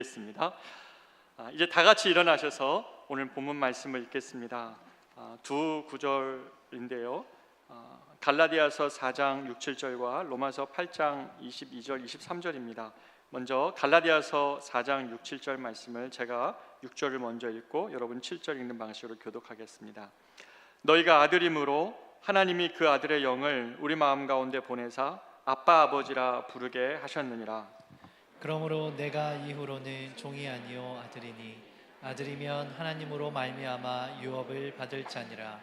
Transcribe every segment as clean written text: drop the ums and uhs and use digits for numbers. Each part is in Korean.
있습니다. 이제 다 같이 일어나셔서 오늘 본문 말씀을 읽겠습니다. 두 구절인데요. 갈라디아서 4장 6, 7절과 로마서 8장 22절, 23절입니다. 먼저 갈라디아서 4장 6, 7절 말씀을 제가 6절을 먼저 읽고 여러분 7절 읽는 방식으로 교독하겠습니다. 너희가 아들임으로 하나님이 그 아들의 영을 우리 마음 가운데 보내사 아빠 아버지라 부르게 하셨느니라. 그러므로 내가 이후로는 종이 아니요 아들이니 아들이면 하나님으로 말미암아 유업을 받을 자니라.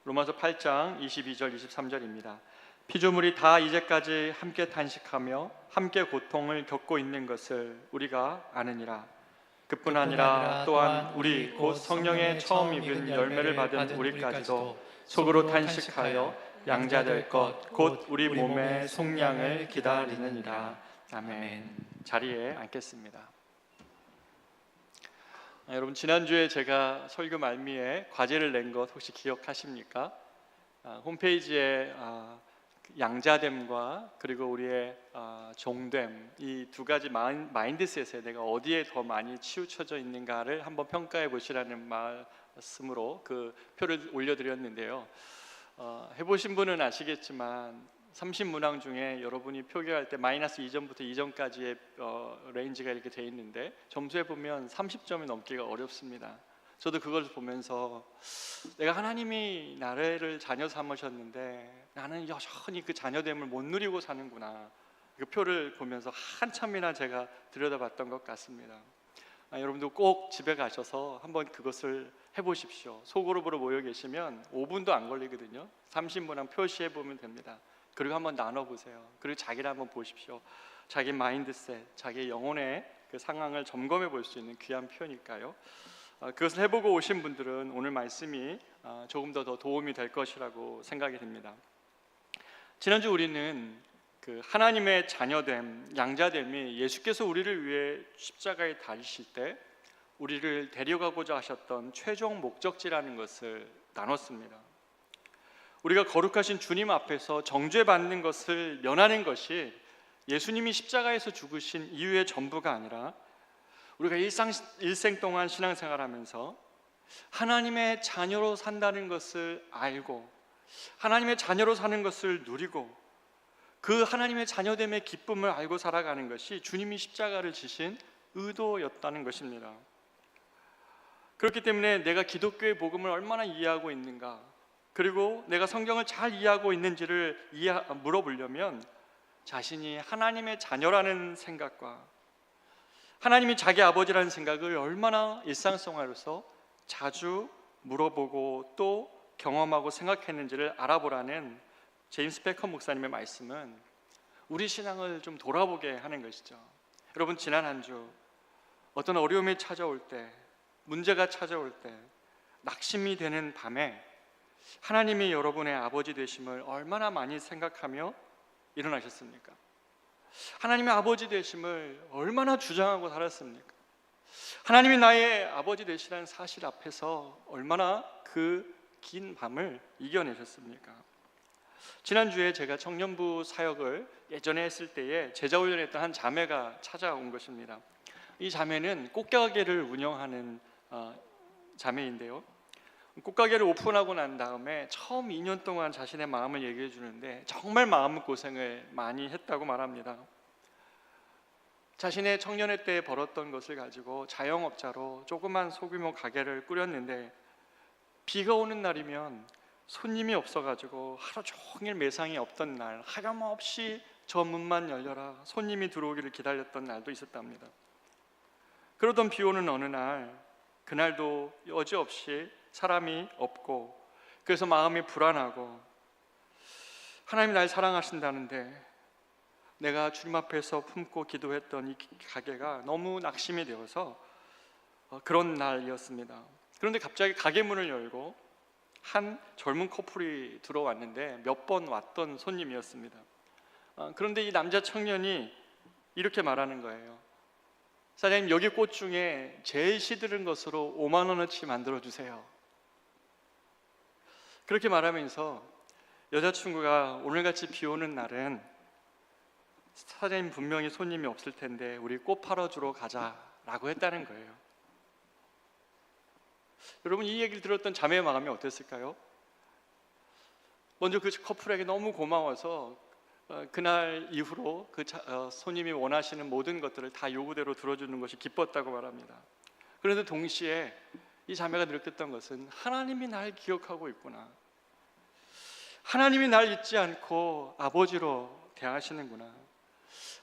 로마서 8장 22절 23절입니다. 피조물이 다 이제까지 함께 탄식하며 함께 고통을 겪고 있는 것을 우리가 아느니라. 그뿐 아니라 또한 우리 곧 성령의 처음 입은 열매를 받은 우리까지도 속으로 탄식하여 양자될 것 곧 우리 몸의 속량을 기다리느니라. 아멘. 자리에 앉겠습니다. 여러분, 지난주에 제가 설교 말미에 과제를 낸 것 혹시 기억하십니까? 홈페이지에 양자됨과 그리고 우리의 종됨, 이 두 가지 마인드셋에 내가 어디에 더 많이 치우쳐져 있는가를 한번 평가해 보시라는 말씀으로 그 표를 올려드렸는데요. 해보신 분은 아시겠지만 30문항 중에 여러분이 표기할 때 마이너스 2점부터 2점까지의 레인지가 이렇게 돼 있는데 점수에 보면 30점이 넘기가 어렵습니다. 저도 그걸 보면서 내가 하나님이 나를 자녀 삼으셨는데 나는 여전히 그 자녀됨을 못 누리고 사는구나, 그 표를 보면서 한참이나 제가 들여다봤던 것 같습니다. 여러분도 꼭 집에 가셔서 한번 그것을 해보십시오. 소그룹으로 모여 계시면 5분도 안 걸리거든요. 30문항 표시해 보면 됩니다. 그리고 한번 나눠보세요. 그리고 자기를 한번 보십시오. 자기 마인드셋, 자기 영혼의 그 상황을 점검해 볼 수 있는 귀한 표니까요. 그것을 해보고 오신 분들은 오늘 말씀이 조금 더 도움이 될 것이라고 생각이 듭니다. 지난주 우리는 그 하나님의 자녀됨, 양자됨이 예수께서 우리를 위해 십자가에 달리실 때 우리를 데려가고자 하셨던 최종 목적지라는 것을 나눴습니다. 우리가 거룩하신 주님 앞에서 정죄받는 것을 면하는 것이 예수님이 십자가에서 죽으신 이유의 전부가 아니라 우리가 일생 동안 신앙생활하면서 하나님의 자녀로 산다는 것을 알고 하나님의 자녀로 사는 것을 누리고 그 하나님의 자녀됨의 기쁨을 알고 살아가는 것이 주님이 십자가를 지신 의도였다는 것입니다. 그렇기 때문에 내가 기독교의 복음을 얼마나 이해하고 있는가, 그리고 내가 성경을 잘 이해하고 있는지를 물어보려면 자신이 하나님의 자녀라는 생각과 하나님이 자기 아버지라는 생각을 얼마나 일상생활에서 자주 물어보고 또 경험하고 생각했는지를 알아보라는 제임스 베커 목사님의 말씀은 우리 신앙을 좀 돌아보게 하는 것이죠. 여러분, 지난 한 주 어떤 어려움이 찾아올 때, 문제가 찾아올 때, 낙심이 되는 밤에 하나님이 여러분의 아버지 되심을 얼마나 많이 생각하며 일어나셨습니까? 하나님의 아버지 되심을 얼마나 주장하고 살았습니까? 하나님이 나의 아버지 되시라는 사실 앞에서 얼마나 그 긴 밤을 이겨내셨습니까? 지난주에 제가 청년부 사역을 예전에 했을 때에 제자훈련했던 한 자매가 찾아온 것입니다. 이 자매는 꽃가게를 운영하는 자매인데요, 꽃가게를 오픈하고 난 다음에 처음 2년 동안 자신의 마음을 얘기해 주는데 정말 마음고생을 많이 했다고 말합니다. 자신의 청년회 때 벌었던 것을 가지고 자영업자로 조그만 소규모 가게를 꾸렸는데 비가 오는 날이면 손님이 없어가지고 하루 종일 매상이 없던 날, 하염없이 저 문만 열려라 손님이 들어오기를 기다렸던 날도 있었답니다. 그러던 비 오는 어느 날, 그날도 여지없이 사람이 없고 그래서 마음이 불안하고 하나님이 날 사랑하신다는데 내가 주님 앞에서 품고 기도했던 이 가게가 너무 낙심이 되어서 그런 날이었습니다. 그런데 갑자기 가게 문을 열고 한 젊은 커플이 들어왔는데 몇 번 왔던 손님이었습니다. 그런데 이 남자 청년이 이렇게 말하는 거예요. 사장님, 여기 꽃 중에 제일 시드른 것으로 5만 원어치 만들어 주세요. 그렇게 말하면서 여자친구가 오늘같이 비 오는 날은 사장님 분명히 손님이 없을 텐데 우리 꽃 팔아주러 가자 라고 했다는 거예요. 여러분, 이 얘기를 들었던 자매의 마음이 어땠을까요? 먼저 그 커플에게 너무 고마워서 그날 이후로 손님이 원하시는 모든 것들을 다 요구대로 들어주는 것이 기뻤다고 말합니다. 그런데 동시에 이 자매가 느꼈던 것은 하나님이 날 기억하고 있구나, 하나님이 날 잊지 않고 아버지로 대하시는구나,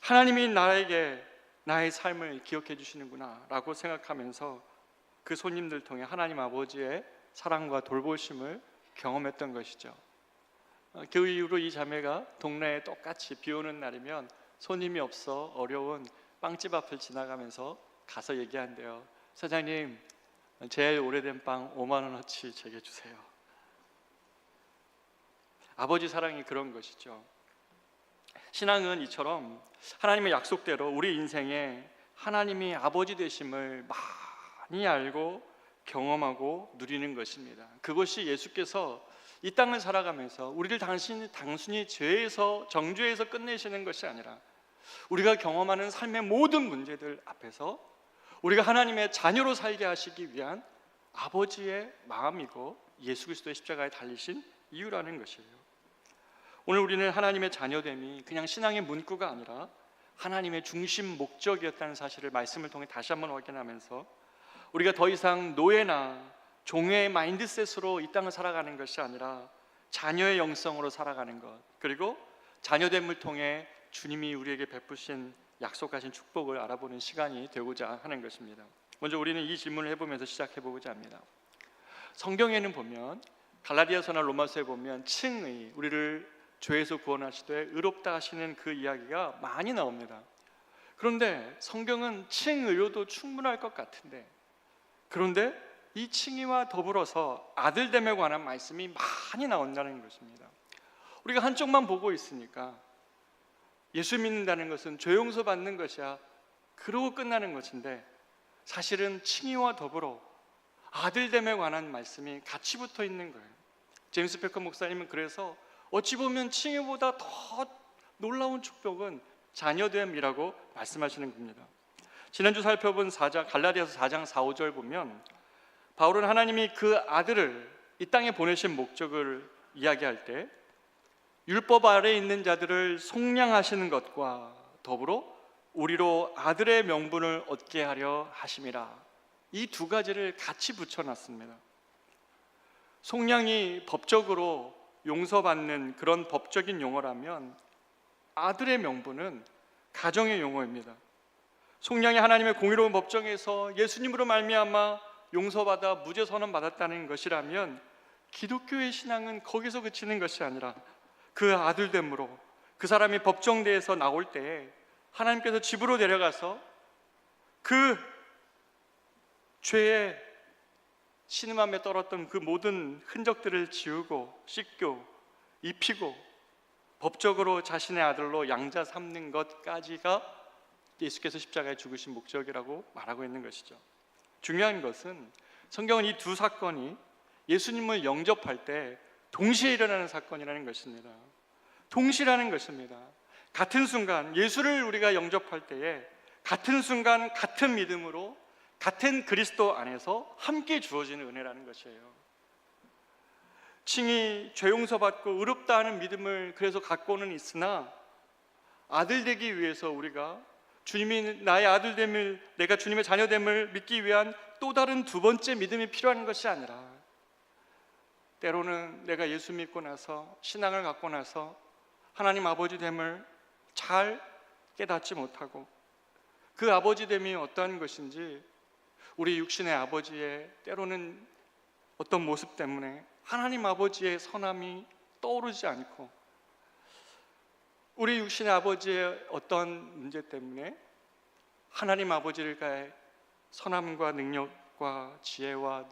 하나님이 나에게 나의 삶을 기억해 주시는구나 라고 생각하면서 그 손님들 통해 하나님 아버지의 사랑과 돌보심을 경험했던 것이죠. 그 이후로 이 자매가 동네에 똑같이 비 오는 날이면 손님이 없어 어려운 빵집 앞을 지나가면서 가서 얘기한대요. 사장님, 제일 오래된 빵 5만 원어치 제게 주세요. 아버지 사랑이 그런 것이죠. 신앙은 이처럼 하나님의 약속대로 우리 인생에 하나님이 아버지 되심을 많이 알고 경험하고 누리는 것입니다. 그것이 예수께서 이 땅을 살아가면서 우리를 단순히 죄에서, 정죄에서 끝내시는 것이 아니라 우리가 경험하는 삶의 모든 문제들 앞에서 우리가 하나님의 자녀로 살게 하시기 위한 아버지의 마음이고 예수 그리스도의 십자가에 달리신 이유라는 것이에요. 오늘 우리는 하나님의 자녀됨이 그냥 신앙의 문구가 아니라 하나님의 중심 목적이었다는 사실을 말씀을 통해 다시 한번 확인하면서 우리가 더 이상 노예나 종의 마인드셋으로 이 땅을 살아가는 것이 아니라 자녀의 영성으로 살아가는 것, 그리고 자녀됨을 통해 주님이 우리에게 베푸신 약속하신 축복을 알아보는 시간이 되고자 하는 것입니다. 먼저 우리는 이 질문을 해보면서 시작해보고자 합니다. 성경에는 보면 갈라디아서나 로마서에 보면 칭의, 우리를 죄에서 구원하시되 의롭다 하시는 그 이야기가 많이 나옵니다. 그런데 성경은 칭의로도 충분할 것 같은데, 그런데 이 칭의와 더불어서 아들됨에 관한 말씀이 많이 나온다는 것입니다. 우리가 한쪽만 보고 있으니까 예수 믿는다는 것은 죄 용서 받는 것이야, 그러고 끝나는 것인데 사실은 칭의와 더불어 아들됨에 관한 말씀이 같이 붙어 있는 거예요. 제임스 패커 목사님은 그래서 어찌 보면 칭의보다 더 놀라운 축복은 자녀됨이라고 말씀하시는 겁니다. 지난주 살펴본 갈라디아서 4장 4, 5절 보면 바울은 하나님이 그 아들을 이 땅에 보내신 목적을 이야기할 때 율법 아래에 있는 자들을 속량하시는 것과 더불어 우리로 아들의 명분을 얻게 하려 하심이라, 이 두 가지를 같이 붙여놨습니다. 속량이 법적으로 용서받는 그런 법적인 용어라면 아들의 명분은 가정의 용어입니다. 속량이 하나님의 공의로운 법정에서 예수님으로 말미암아 용서받아 무죄 선언 받았다는 것이라면 기독교의 신앙은 거기서 그치는 것이 아니라 그 아들됨으로 그 사람이 법정대에서 나올 때에 하나님께서 집으로 데려가서 그 죄의 신음함에 떨었던 그 모든 흔적들을 지우고 씻고 입히고 법적으로 자신의 아들로 양자 삼는 것까지가 예수께서 십자가에 죽으신 목적이라고 말하고 있는 것이죠. 중요한 것은 성경은 이 두 사건이 예수님을 영접할 때 동시에 일어나는 사건이라는 것입니다. 동시라는 것입니다. 같은 순간 예수를 우리가 영접할 때에 같은 순간 같은 믿음으로 같은 그리스도 안에서 함께 주어지는 은혜라는 것이에요. 칭이 죄 용서받고 의롭다 하는 믿음을 그래서 갖고는 있으나 아들 되기 위해서 우리가 주님이 나의 아들됨을, 내가 주님의 자녀됨을 믿기 위한 또 다른 두 번째 믿음이 필요한 것이 아니라 때로는 내가 예수 믿고 나서 신앙을 갖고 나서 하나님 아버지됨을 잘 깨닫지 못하고 그 아버지됨이 어떠한 것인지 우리 육신의 아버지의 때로는 어떤 모습 때문에 하나님 아버지의 선함이 떠오르지 않고 우리 육신의 아버지의 어떤 문제 때문에 하나님 아버지의 선함과 능력과 지혜와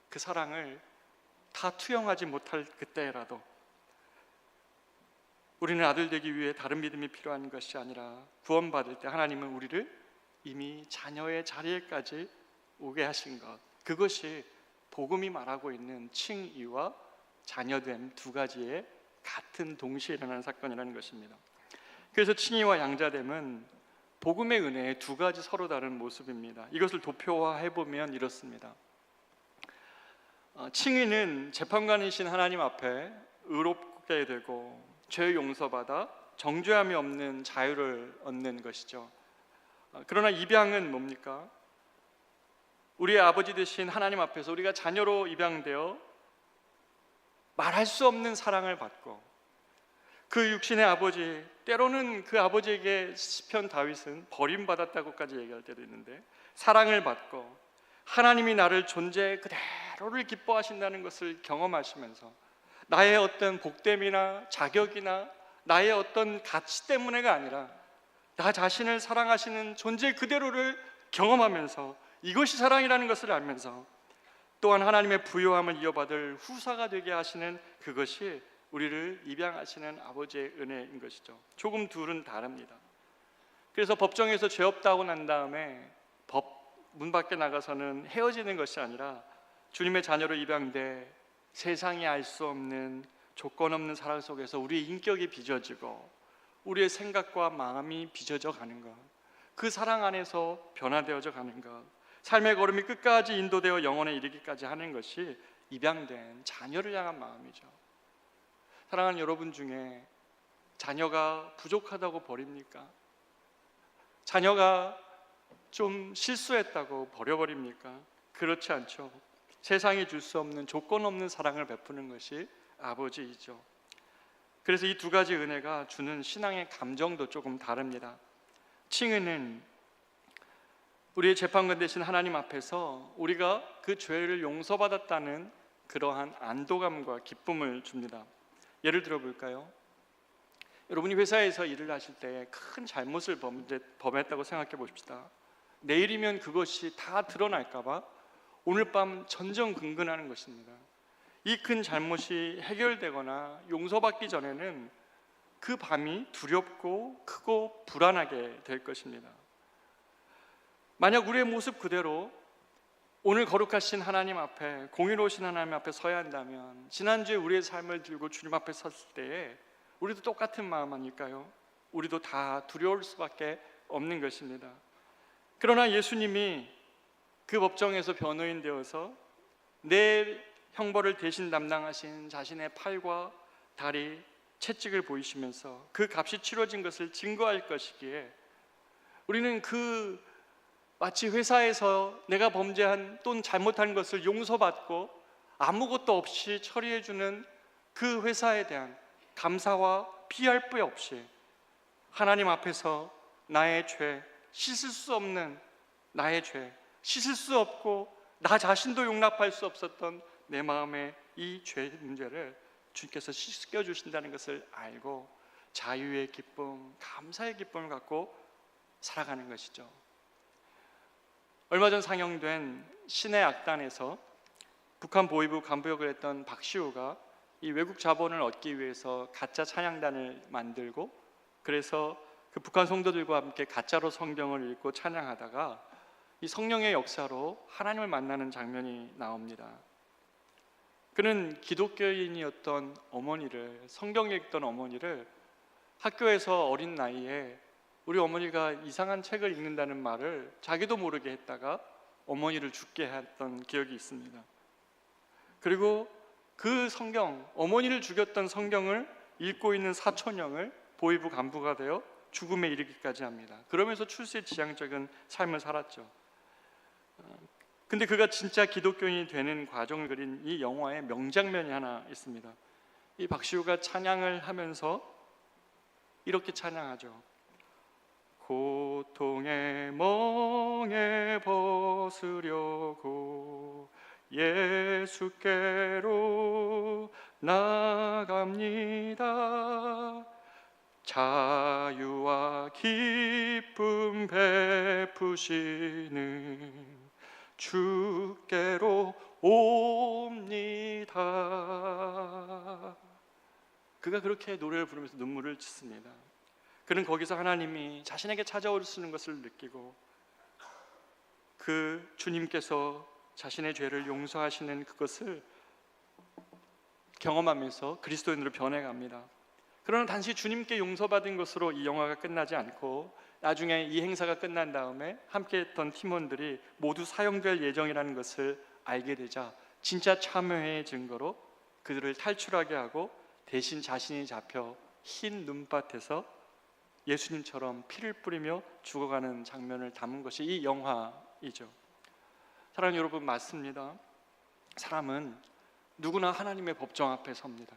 그 사랑을 다 투영하지 못할 그때라도 우리는 아들 되기 위해 다른 믿음이 필요한 것이 아니라 구원받을 때 하나님은 우리를 이미 자녀의 자리에까지 오게 하신 것, 그것이 복음이 말하고 있는 칭의와 자녀됨 두 가지의 같은 동시에 일어나는 사건이라는 것입니다. 그래서 칭의와 양자됨은 복음의 은혜의 두 가지 서로 다른 모습입니다. 이것을 도표화해 보면 이렇습니다. 칭의는 재판관이신 하나님 앞에 의롭게 되고 죄 용서받아 정죄함이 없는 자유를 얻는 것이죠. 그러나 입양은 뭡니까? 우리의 아버지 되신 하나님 앞에서 우리가 자녀로 입양되어 말할 수 없는 사랑을 받고, 그 육신의 아버지, 때로는 그 아버지에게 시편 다윗은 버림받았다고까지 얘기할 때도 있는데, 사랑을 받고 하나님이 나를 존재 그대로를 기뻐하신다는 것을 경험하시면서 나의 어떤 복됨이나 자격이나 나의 어떤 가치 때문에가 아니라 나 자신을 사랑하시는 존재 그대로를 경험하면서 이것이 사랑이라는 것을 알면서 또한 하나님의 부요함을 이어받을 후사가 되게 하시는 그것이 우리를 입양하시는 아버지의 은혜인 것이죠. 조금 둘은 다릅니다. 그래서 법정에서 죄 없다고 난 다음에 법 문 밖에 나가서는 헤어지는 것이 아니라 주님의 자녀로 입양돼 세상이 알 수 없는 조건 없는 사랑 속에서 우리의 인격이 빚어지고 우리의 생각과 마음이 빚어져 가는 것, 그 사랑 안에서 변화되어져 가는 것, 삶의 걸음이 끝까지 인도되어 영원에 이르기까지 하는 것이 입양된 자녀를 향한 마음이죠. 사랑하는 여러분 중에 자녀가 부족하다고 버립니까? 자녀가 좀 실수했다고 버려버립니까? 그렇지 않죠. 세상이 줄 수 없는 조건 없는 사랑을 베푸는 것이 아버지이죠. 그래서 이 두 가지 은혜가 주는 신앙의 감정도 조금 다릅니다. 칭의는 우리의 재판관 되신 하나님 앞에서 우리가 그 죄를 용서받았다는 그러한 안도감과 기쁨을 줍니다. 예를 들어 볼까요? 여러분이 회사에서 일을 하실 때 큰 잘못을 범했다고 생각해 보십시다. 내일이면 그것이 다 드러날까 봐 오늘 밤 전전긍긍하는 것입니다. 이 큰 잘못이 해결되거나 용서받기 전에는 그 밤이 두렵고 크고 불안하게 될 것입니다. 만약 우리의 모습 그대로 오늘 거룩하신 하나님 앞에, 공의로우신 하나님 앞에 서야 한다면 지난주에 우리의 삶을 들고 주님 앞에 섰을 때에 우리도 똑같은 마음 아닐까요? 우리도 다 두려울 수밖에 없는 것입니다. 그러나 예수님이 그 법정에서 변호인 되어서 내 형벌을 대신 담당하신 자신의 팔과 다리, 채찍을 보이시면서 그 값이 치러진 것을 증거할 것이기에 우리는 그 마치 회사에서 내가 범죄한 또는 잘못한 것을 용서받고 아무것도 없이 처리해주는 그 회사에 대한 감사와 피할 부 없이 하나님 앞에서 나의 죄, 씻을 수 없는 나의 죄, 씻을 수 없고 나 자신도 용납할 수 없었던 내 마음의 이 죄 문제를 주님께서 씻겨주신다는 것을 알고 자유의 기쁨, 감사의 기쁨을 갖고 살아가는 것이죠. 얼마 전 상영된 신의 악단에서 북한 보위부 간부 역을 했던 박시우가 이 외국 자본을 얻기 위해서 가짜 찬양단을 만들고, 그래서 그 북한 성도들과 함께 가짜로 성경을 읽고 찬양하다가 이 성령의 역사로 하나님을 만나는 장면이 나옵니다. 그는 기독교인이었던 어머니를, 성경 읽던 어머니를 학교에서 어린 나이에 우리 어머니가 이상한 책을 읽는다는 말을 자기도 모르게 했다가 어머니를 죽게 했던 기억이 있습니다. 그리고 그 성경, 어머니를 죽였던 성경을 읽고 있는 사촌형을 보위부 간부가 되어 죽음에 이르기까지 합니다. 그러면서 출세지향적인 삶을 살았죠. 근데 그가 진짜 기독교인이 되는 과정을 그린 이 영화의 명장면이 하나 있습니다. 이 박시우가 찬양을 하면서 이렇게 찬양하죠. 고통의 멍에 벗으려고 예수께로 나갑니다. 자유와 기쁨 베푸시는 주께로 옵니다. 그가 그렇게 노래를 부르면서 눈물을 짓습니다. 그는 거기서 하나님이 자신에게 찾아오시는 것을 느끼고 그 주님께서 자신의 죄를 용서하시는 그것을 경험하면서 그리스도인으로 변해갑니다. 그러나 단지 주님께 용서받은 것으로 이 영화가 끝나지 않고 나중에 이 행사가 끝난 다음에 함께 했던 팀원들이 모두 사형될 예정이라는 것을 알게 되자 진짜 참여의 증거로 그들을 탈출하게 하고 대신 자신이 잡혀 흰 눈밭에서 예수님처럼 피를 뿌리며 죽어가는 장면을 담은 것이 이 영화이죠. 사랑하는 여러분, 맞습니다. 사람은 누구나 하나님의 법정 앞에 섭니다.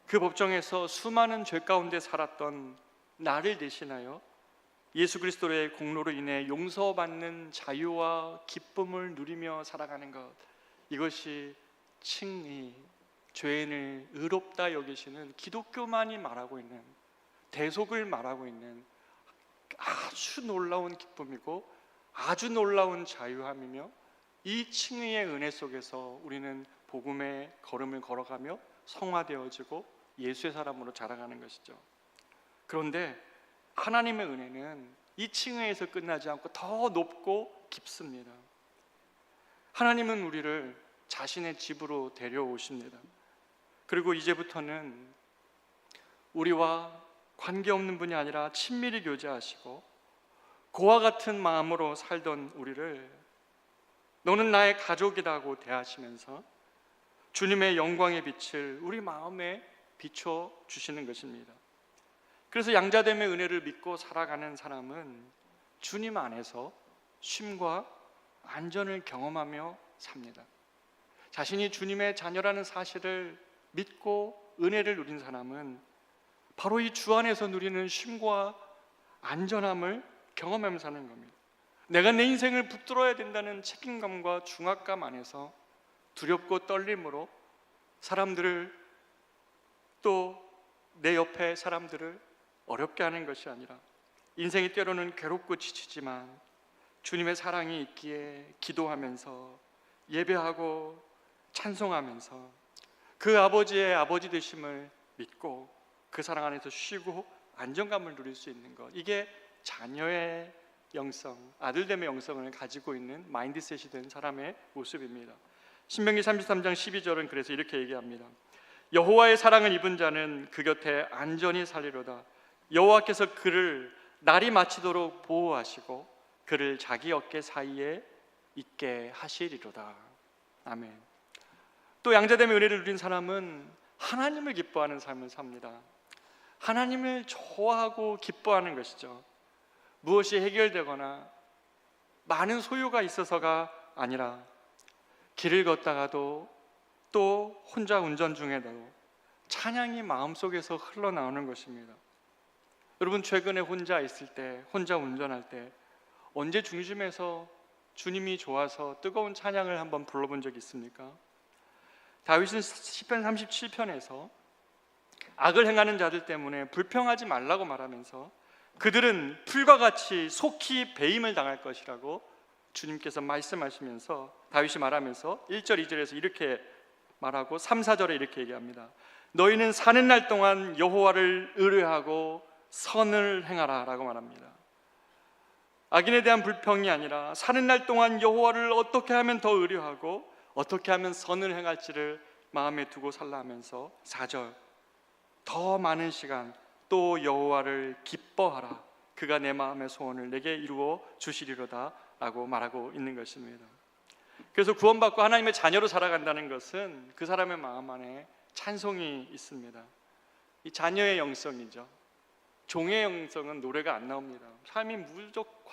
그 법정에서 수많은 죄 가운데 살았던 나를 대신하여 예수 그리스도의 공로로 인해 용서받는 자유와 기쁨을 누리며 살아가는 것, 이것이 칭의, 죄인을 의롭다 여기시는 기독교만이 말하고 있는, 대속을 말하고 있는 아주 놀라운 기쁨이고 아주 놀라운 자유함이며, 이 칭의의 은혜 속에서 우리는 복음의 걸음을 걸어가며 성화되어지고 예수의 사람으로 자라가는 것이죠. 그런데 하나님의 은혜는 이 칭의에서 끝나지 않고 더 높고 깊습니다. 하나님은 우리를 자신의 집으로 데려오십니다. 그리고 이제부터는 우리와 관계없는 분이 아니라 친밀히 교제하시고 그와 같은 마음으로 살던 우리를 너는 나의 가족이라고 대하시면서 주님의 영광의 빛을 우리 마음에 비춰 주시는 것입니다. 그래서 양자됨의 은혜를 믿고 살아가는 사람은 주님 안에서 쉼과 안전을 경험하며 삽니다. 자신이 주님의 자녀라는 사실을 믿고 은혜를 누린 사람은 바로 이 주 안에서 누리는 쉼과 안전함을 경험하며 사는 겁니다. 내가 내 인생을 붙들어야 된다는 책임감과 중압감 안에서 두렵고 떨림으로 사람들을, 또 내 옆에 사람들을 어렵게 하는 것이 아니라, 인생이 때로는 괴롭고 지치지만 주님의 사랑이 있기에 기도하면서 예배하고 찬송하면서 그 아버지의 아버지 되심을 믿고 그 사랑 안에서 쉬고 안정감을 누릴 수 있는 것, 이게 자녀의 영성, 아들됨의 영성을 가지고 있는 마인드셋이 된 사람의 모습입니다. 신명기 33장 12절은 그래서 이렇게 얘기합니다. 여호와의 사랑을 입은 자는 그 곁에 안전히 살리로다. 여호와께서 그를 날이 마치도록 보호하시고 그를 자기 어깨 사이에 있게 하시리로다. 아멘. 또 양자됨의 은혜를 누린 사람은 하나님을 기뻐하는 삶을 삽니다. 하나님을 좋아하고 기뻐하는 것이죠. 무엇이 해결되거나 많은 소유가 있어서가 아니라 길을 걷다가도 또 혼자 운전 중에도 찬양이 마음속에서 흘러나오는 것입니다. 여러분, 최근에 혼자 있을 때, 혼자 운전할 때 언제 중심에서 주님이 좋아서 뜨거운 찬양을 한번 불러본 적 있습니까? 다윗은 시편 37편에서 악을 행하는 자들 때문에 불평하지 말라고 말하면서 그들은 풀과 같이 속히 배임을 당할 것이라고 주님께서 말씀하시면서, 다윗이 말하면서 1절 2절에서 이렇게 말하고 3, 4절에 이렇게 얘기합니다. 너희는 사는 날 동안 여호와를 의뢰하고 선을 행하라 라고 말합니다. 악인에 대한 불평이 아니라 사는 날 동안 여호와를 어떻게 하면 더 의뢰하고 어떻게 하면 선을 행할지를 마음에 두고 살라 하면서 4절, 더 많은 시간 또 여호와를 기뻐하라. 그가 내 마음의 소원을 내게 이루어 주시리로다 라고 말하고 있는 것입니다. 그래서 구원받고 하나님의 자녀로 살아간다는 것은 그 사람의 마음 안에 찬송이 있습니다. 이 자녀의 영성이죠. 종의 영성은 노래가 안 나옵니다. 삶이 무적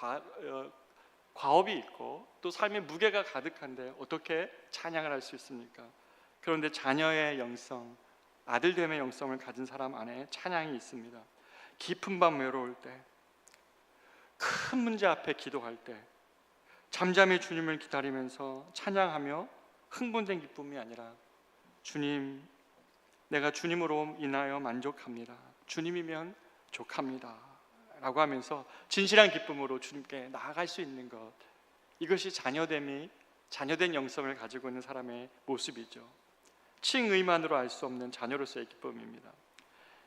과업이 있고 또 삶의 무게가 가득한데 어떻게 찬양을 할 수 있습니까? 그런데 자녀의 영성, 아들됨의 영성을 가진 사람 안에 찬양이 있습니다. 깊은 밤 외로울 때, 큰 문제 앞에 기도할 때 잠잠히 주님을 기다리면서 찬양하며 흥분된 기쁨이 아니라 주님, 내가 주님으로 인하여 만족합니다. 주님이면 족합니다 라고 하면서 진실한 기쁨으로 주님께 나아갈 수 있는 것, 이것이 자녀된 영성을 가지고 있는 사람의 모습이죠. 칭의만으로 알 수 없는 자녀로서의 기쁨입니다.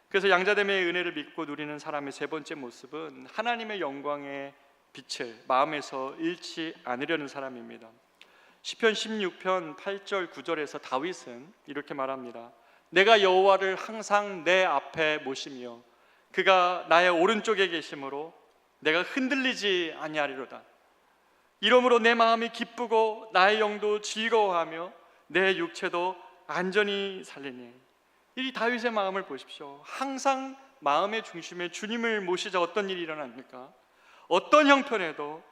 그래서 양자됨의 은혜를 믿고 누리는 사람의 세 번째 모습은 하나님의 영광의 빛을 마음에서 잃지 않으려는 사람입니다. 시편 16편 8절 9절에서 다윗은 이렇게 말합니다. 내가 여호와를 항상 내 앞에 모시며 그가 나의 오른쪽에 계심으로 내가 흔들리지 아니하리로다. 이러므로 내 마음이 기쁘고 나의 영도 즐거워하며 내 육체도 안전히 살리니. 이 다윗의 마음을 보십시오. 항상 마음의 중심에 주님을 모시자 어떤 일이 일어납니까? 어떤 형편에도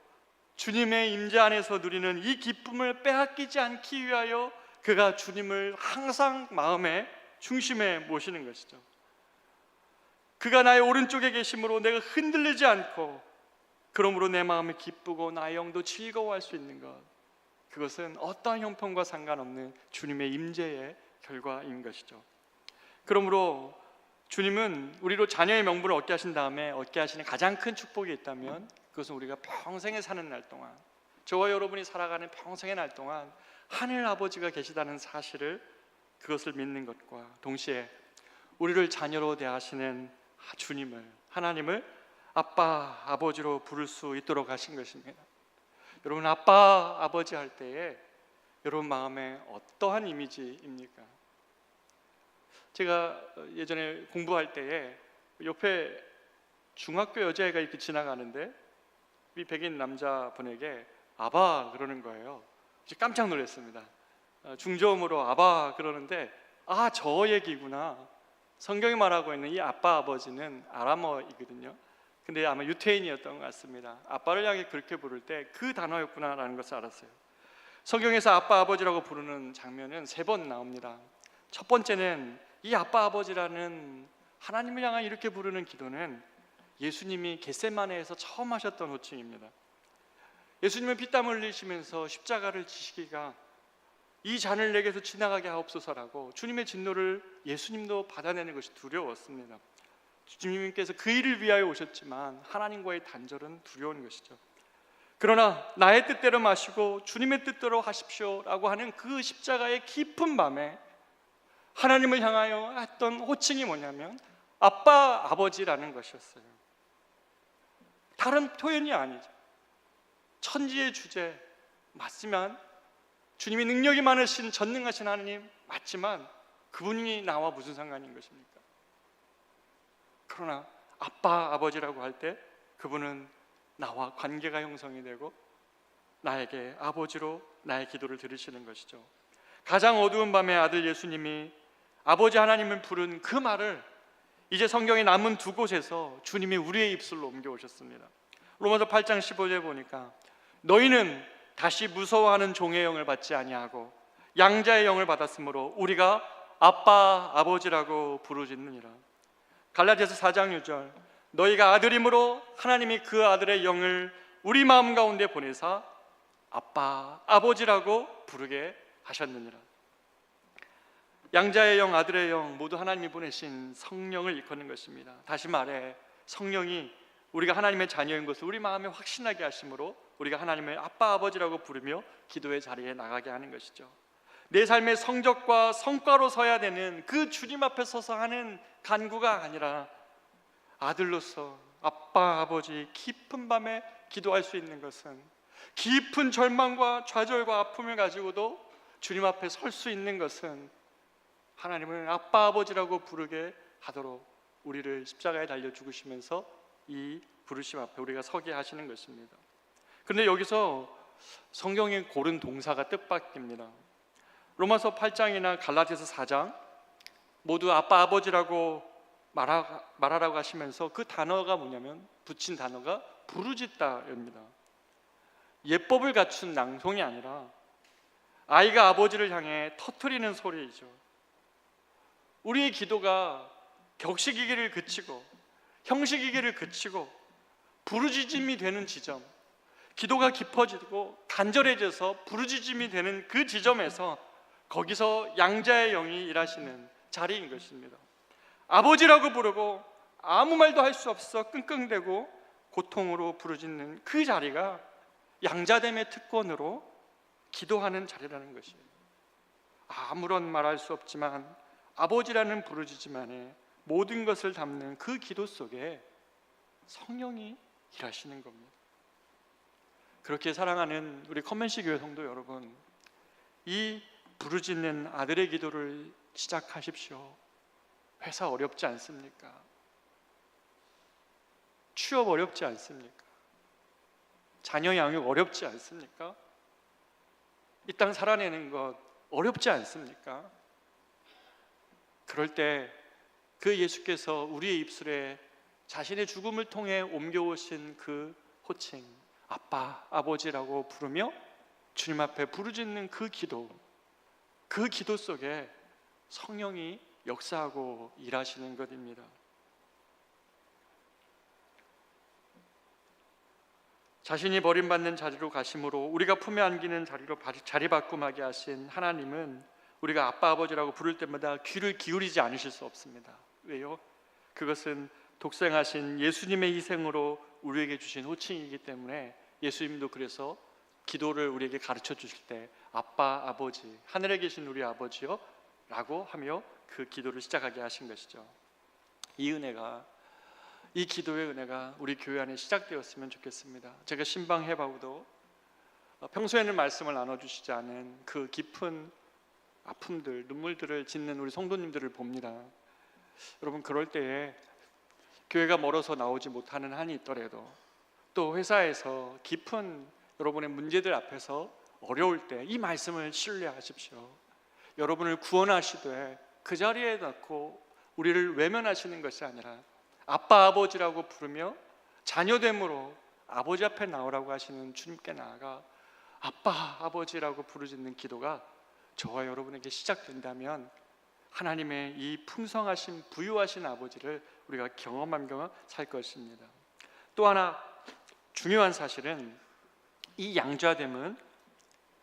주님의 임재 안에서 누리는 이 기쁨을 빼앗기지 않기 위하여 그가 주님을 항상 마음의 중심에 모시는 것이죠. 그가 나의 오른쪽에 계심으로 내가 흔들리지 않고, 그러므로 내 마음이 기쁘고 나의 영도 즐거워할 수 있는 것, 그것은 어떠한 형편과 상관없는 주님의 임재의 결과인 것이죠. 그러므로 주님은 우리로 자녀의 명분을 얻게 하신 다음에 얻게 하시는 가장 큰 축복이 있다면 그것은 우리가 평생에 사는 날 동안, 저와 여러분이 살아가는 평생의 날 동안 하늘 아버지가 계시다는 사실을, 그것을 믿는 것과 동시에 우리를 자녀로 대하시는 주님을, 하나님을 아빠, 아버지로 부를 수 있도록 하신 것입니다. 여러분, 아빠, 아버지 할 때에 여러분 마음에 어떠한 이미지입니까? 제가 예전에 공부할 때에 옆에 중학교 여자애가 이렇게 지나가는데 이 백인 남자분에게 아바 그러는 거예요. 깜짝 놀랐습니다. 중저음으로 아바 그러는데, 아, 저 얘기구나. 성경이 말하고 있는 이 아빠, 아버지는 아람어이거든요. 근데 아마 유태인이었던 것 같습니다. 아빠를 향해 그렇게 부를 때 그 단어였구나라는 것을 알았어요. 성경에서 아빠, 아버지라고 부르는 장면은 3번 나옵니다. 첫 번째는 이 아빠, 아버지라는 하나님을 향해 이렇게 부르는 기도는 예수님이 겟세마네에서 처음 하셨던 호칭입니다. 예수님은 피땀 흘리시면서 십자가를 지시기가 이 잔을 내게서 지나가게 하옵소서라고 주님의 진노를 예수님도 받아내는 것이 두려웠습니다. 주님께서 그 일을 위하여 오셨지만 하나님과의 단절은 두려운 것이죠. 그러나 나의 뜻대로 마시고 주님의 뜻대로 하십시오 라고 하는 그 십자가의 깊은 밤에 하나님을 향하여 했던 호칭이 뭐냐면 아빠, 아버지라는 것이었어요. 다른 표현이 아니죠. 천지의 주제 맞지만, 주님이 능력이 많으신 전능하신 하나님 맞지만, 그분이 나와 무슨 상관인 것입니까? 그러나 아빠, 아버지라고 할 때 그분은 나와 관계가 형성이 되고 나에게 아버지로 나의 기도를 들으시는 것이죠. 가장 어두운 밤에 아들 예수님이 아버지 하나님을 부른 그 말을 이제 성경의 남은 2곳에서 주님이 우리의 입술로 옮겨오셨습니다. 로마서 8장 15절에 보니까 너희는 다시 무서워하는 종의 영을 받지 아니하고 양자의 영을 받았으므로 우리가 아빠, 아버지라고 부르짖느니라. 갈라디아서 4장 6절 너희가 아들이므로 하나님이 그 아들의 영을 우리 마음 가운데 보내사 아빠, 아버지라고 부르게 하셨느니라. 양자의 영, 아들의 영 모두 하나님이 보내신 성령을 일컫는 것입니다. 다시 말해 성령이 우리가 하나님의 자녀인 것을 우리 마음에 확신하게 하심으로 우리가 하나님을 아빠, 아버지라고 부르며 기도의 자리에 나가게 하는 것이죠. 내 삶의 성적과 성과로 서야 되는 그 주님 앞에 서서 하는 간구가 아니라 아들로서 아빠, 아버지 깊은 밤에 기도할 수 있는 것은, 깊은 절망과 좌절과 아픔을 가지고도 주님 앞에 설 수 있는 것은 하나님을 아빠, 아버지라고 부르게 하도록 우리를 십자가에 달려 죽으시면서 이 부르심 앞에 우리가 서게 하시는 것입니다. 그런데 여기서 성경에 고른 동사가 뜻밖입니다. 로마서 8장이나 갈라디아서 4장 모두 아빠, 아버지라고 말하라고 하시면서 그 단어가 뭐냐면, 붙인 단어가 부르짖다입니다. 예법을 갖춘 낭송이 아니라 아이가 아버지를 향해 터뜨리는 소리이죠. 우리의 기도가 격식이기를 그치고 형식이기를 그치고 부르짖음이 되는 지점, 기도가 깊어지고 간절해져서 부르짖음이 되는 그 지점에서 거기서 양자의 영이 일하시는 자리인 것입니다. 아버지라고 부르고 아무 말도 할 수 없어 끙끙대고 고통으로 부르짖는 그 자리가 양자됨의 특권으로 기도하는 자리라는 것이에요. 아무런 말할 수 없지만 아버지라는 부르짖음 안에 모든 것을 담는 그 기도 속에 성령이 일하시는 겁니다. 그렇게 사랑하는 우리 컨벤시 교회 성도 여러분, 이 부르짖는 아들의 기도를 시작하십시오. 회사 어렵지 않습니까? 취업 어렵지 않습니까? 자녀 양육 어렵지 않습니까? 이 땅 살아내는 것 어렵지 않습니까? 그럴 때 그 예수께서 우리의 입술에 자신의 죽음을 통해 옮겨오신 그 호칭, 아빠, 아버지라고 부르며 주님 앞에 부르짖는 그 기도 속에 성령이 역사하고 일하시는 것입니다. 자신이 버림받는 자리로 가심으로 우리가 품에 안기는 자리로 자리바꿈하게 하신 하나님은 우리가 아빠 아버지라고 부를 때마다 귀를 기울이지 않으실 수 없습니다. 왜요? 그것은 독생하신 예수님의 희생으로 우리에게 주신 호칭이기 때문에 예수님도 그래서 기도를 우리에게 가르쳐 주실 때 아빠 아버지, 하늘에 계신 우리 아버지요 라고 하며 그 기도를 시작하게 하신 것이죠. 이 기도의 은혜가 우리 교회 안에 시작되었으면 좋겠습니다. 제가 신방해봐도 평소에는 말씀을 나눠주시지 않은 그 깊은 아픔들, 눈물들을 짓는 우리 성도님들을 봅니다. 여러분, 그럴 때에 교회가 멀어서 나오지 못하는 한이 있더라도, 또 회사에서 깊은 여러분의 문제들 앞에서 어려울 때 이 말씀을 신뢰하십시오. 여러분을 구원하시되 그 자리에 놓고 우리를 외면하시는 것이 아니라 아빠 아버지라고 부르며 자녀됨으로 아버지 앞에 나오라고 하시는 주님께 나아가 아빠 아버지라고 부르짖는 기도가 저와 여러분에게 시작된다면 하나님의 이 풍성하신 부유하신 아버지를 우리가 경험하며 살 것입니다. 또 하나 중요한 사실은 이 양자됨은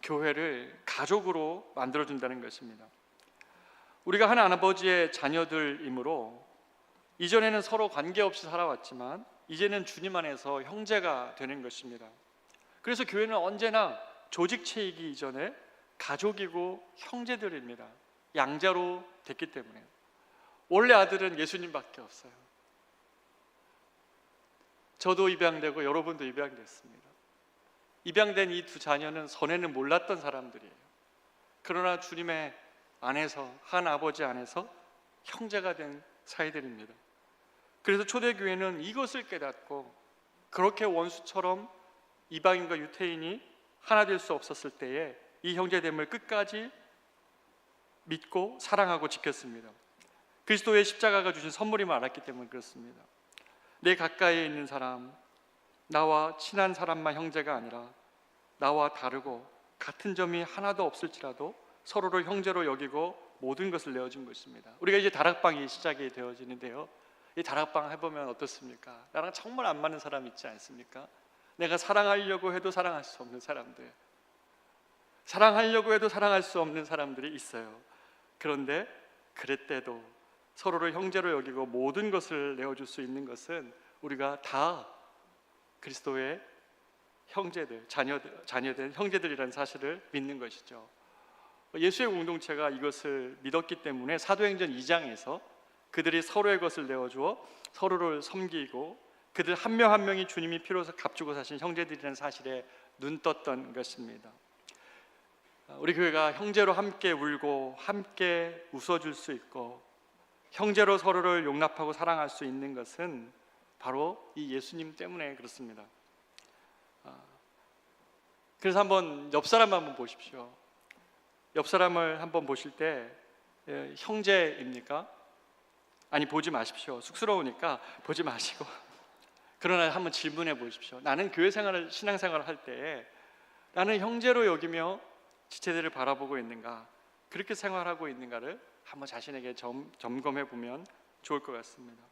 교회를 가족으로 만들어준다는 것입니다. 우리가 한 아버지의 자녀들이므로 이전에는 서로 관계없이 살아왔지만 이제는 주님 안에서 형제가 되는 것입니다. 그래서 교회는 언제나 조직체이기 이전에 가족이고 형제들입니다. 양자로 됐기 때문에. 원래 아들은 예수님밖에 없어요. 저도 입양되고 여러분도 입양됐습니다. 입양된 이 두 자녀는 전에는 몰랐던 사람들이에요. 그러나 주님의 안에서, 한 아버지 안에서 형제가 된 사이들입니다. 그래서 초대교회는 이것을 깨닫고 그렇게 원수처럼 이방인과 유태인이 하나 될 수 없었을 때에 이 형제됨을 끝까지 믿고 사랑하고 지켰습니다. 그리스도의 십자가가 주신 선물임을 알았기 때문에 그렇습니다. 내 가까이에 있는 사람, 나와 친한 사람만 형제가 아니라 나와 다르고 같은 점이 하나도 없을지라도 서로를 형제로 여기고 모든 것을 내어준 것입니다. 우리가 이제 다락방이 시작이 되어지는데요, 이 다락방 해보면 어떻습니까? 나랑 정말 안 맞는 사람 있지 않습니까? 내가 사랑하려고 해도 사랑할 수 없는 사람들, 사랑하려고 해도 사랑할 수 없는 사람들이 있어요. 그런데 그랬대도 서로를 형제로 여기고 모든 것을 내어줄 수 있는 것은 우리가 다 그리스도의 형제들, 자녀된 형제들이라는 사실을 믿는 것이죠. 예수의 공동체가 이것을 믿었기 때문에 사도행전 2장에서 그들이 서로의 것을 내어주어 서로를 섬기고 그들 한 명 한 명이 주님이 피로서 값주고 사신 형제들이라는 사실에 눈 떴던 것입니다. 우리 교회가 형제로 함께 울고 함께 웃어줄 수 있고 형제로 서로를 용납하고 사랑할 수 있는 것은 바로 이 예수님 때문에 그렇습니다. 그래서 한번 옆 사람 한번 보십시오. 옆 사람을 한번 보실 때 형제입니까? 아니, 보지 마십시오. 쑥스러우니까 보지 마시고 그러나 한번 질문해 보십시오. 나는 교회 생활을, 신앙생활을 할 때 나는 형제로 여기며 지체들을 바라보고 있는가, 그렇게 생활하고 있는가를 한번 자신에게 점검해 보면 좋을 것 같습니다.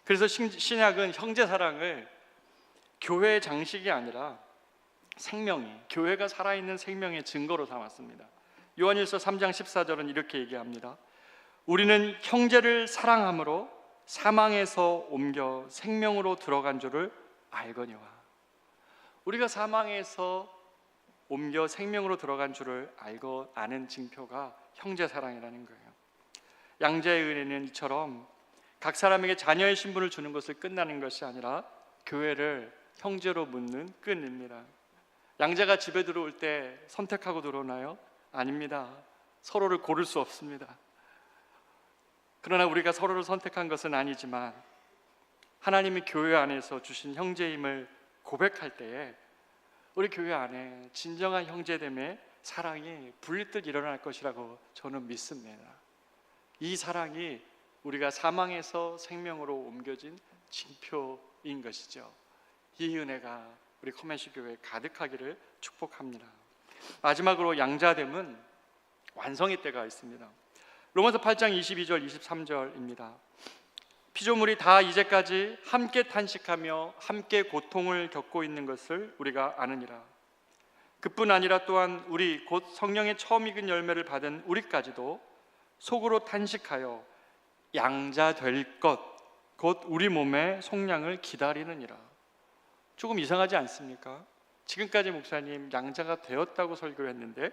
그래서 신약은 형제 사랑을 교회의 장식이 아니라 생명이, 교회가 살아있는 생명의 증거로 삼았습니다. 요한일서 3장 14절은 이렇게 얘기합니다. 우리는 형제를 사랑함으로 사망에서 옮겨 생명으로 들어간 줄을 알거니와. 우리가 사망에서 옮겨 생명으로 들어간 줄을 아는 징표가 형제 사랑이라는 거예요. 양자의 은혜는 이처럼 각 사람에게 자녀의 신분을 주는 것을 끝나는 것이 아니라 교회를 형제로 묻는 끈입니다. 양자가 집에 들어올 때 선택하고 들어오나요? 아닙니다. 서로를 고를 수 없습니다. 그러나 우리가 서로를 선택한 것은 아니지만 하나님이 교회 안에서 주신 형제임을 고백할 때에 우리 교회 안에 진정한 형제됨의 사랑이 불빛 일어날 것이라고 저는 믿습니다. 이 사랑이 우리가 사망에서 생명으로 옮겨진 징표인 것이죠. 이 은혜가 우리 커맨시 교회에 가득하기를 축복합니다. 마지막으로 양자됨은 완성의 때가 있습니다. 로마서 8장 22절 23절입니다. 피조물이 다 이제까지 함께 탄식하며 함께 고통을 겪고 있는 것을 우리가 아느니라. 그뿐 아니라 또한 우리 곧 성령의 처음 익은 열매를 받은 우리까지도 속으로 탄식하여 양자 될 것 곧 우리 몸의 속량을 기다리느니라. 조금 이상하지 않습니까? 지금까지 목사님 양자가 되었다고 설교를 했는데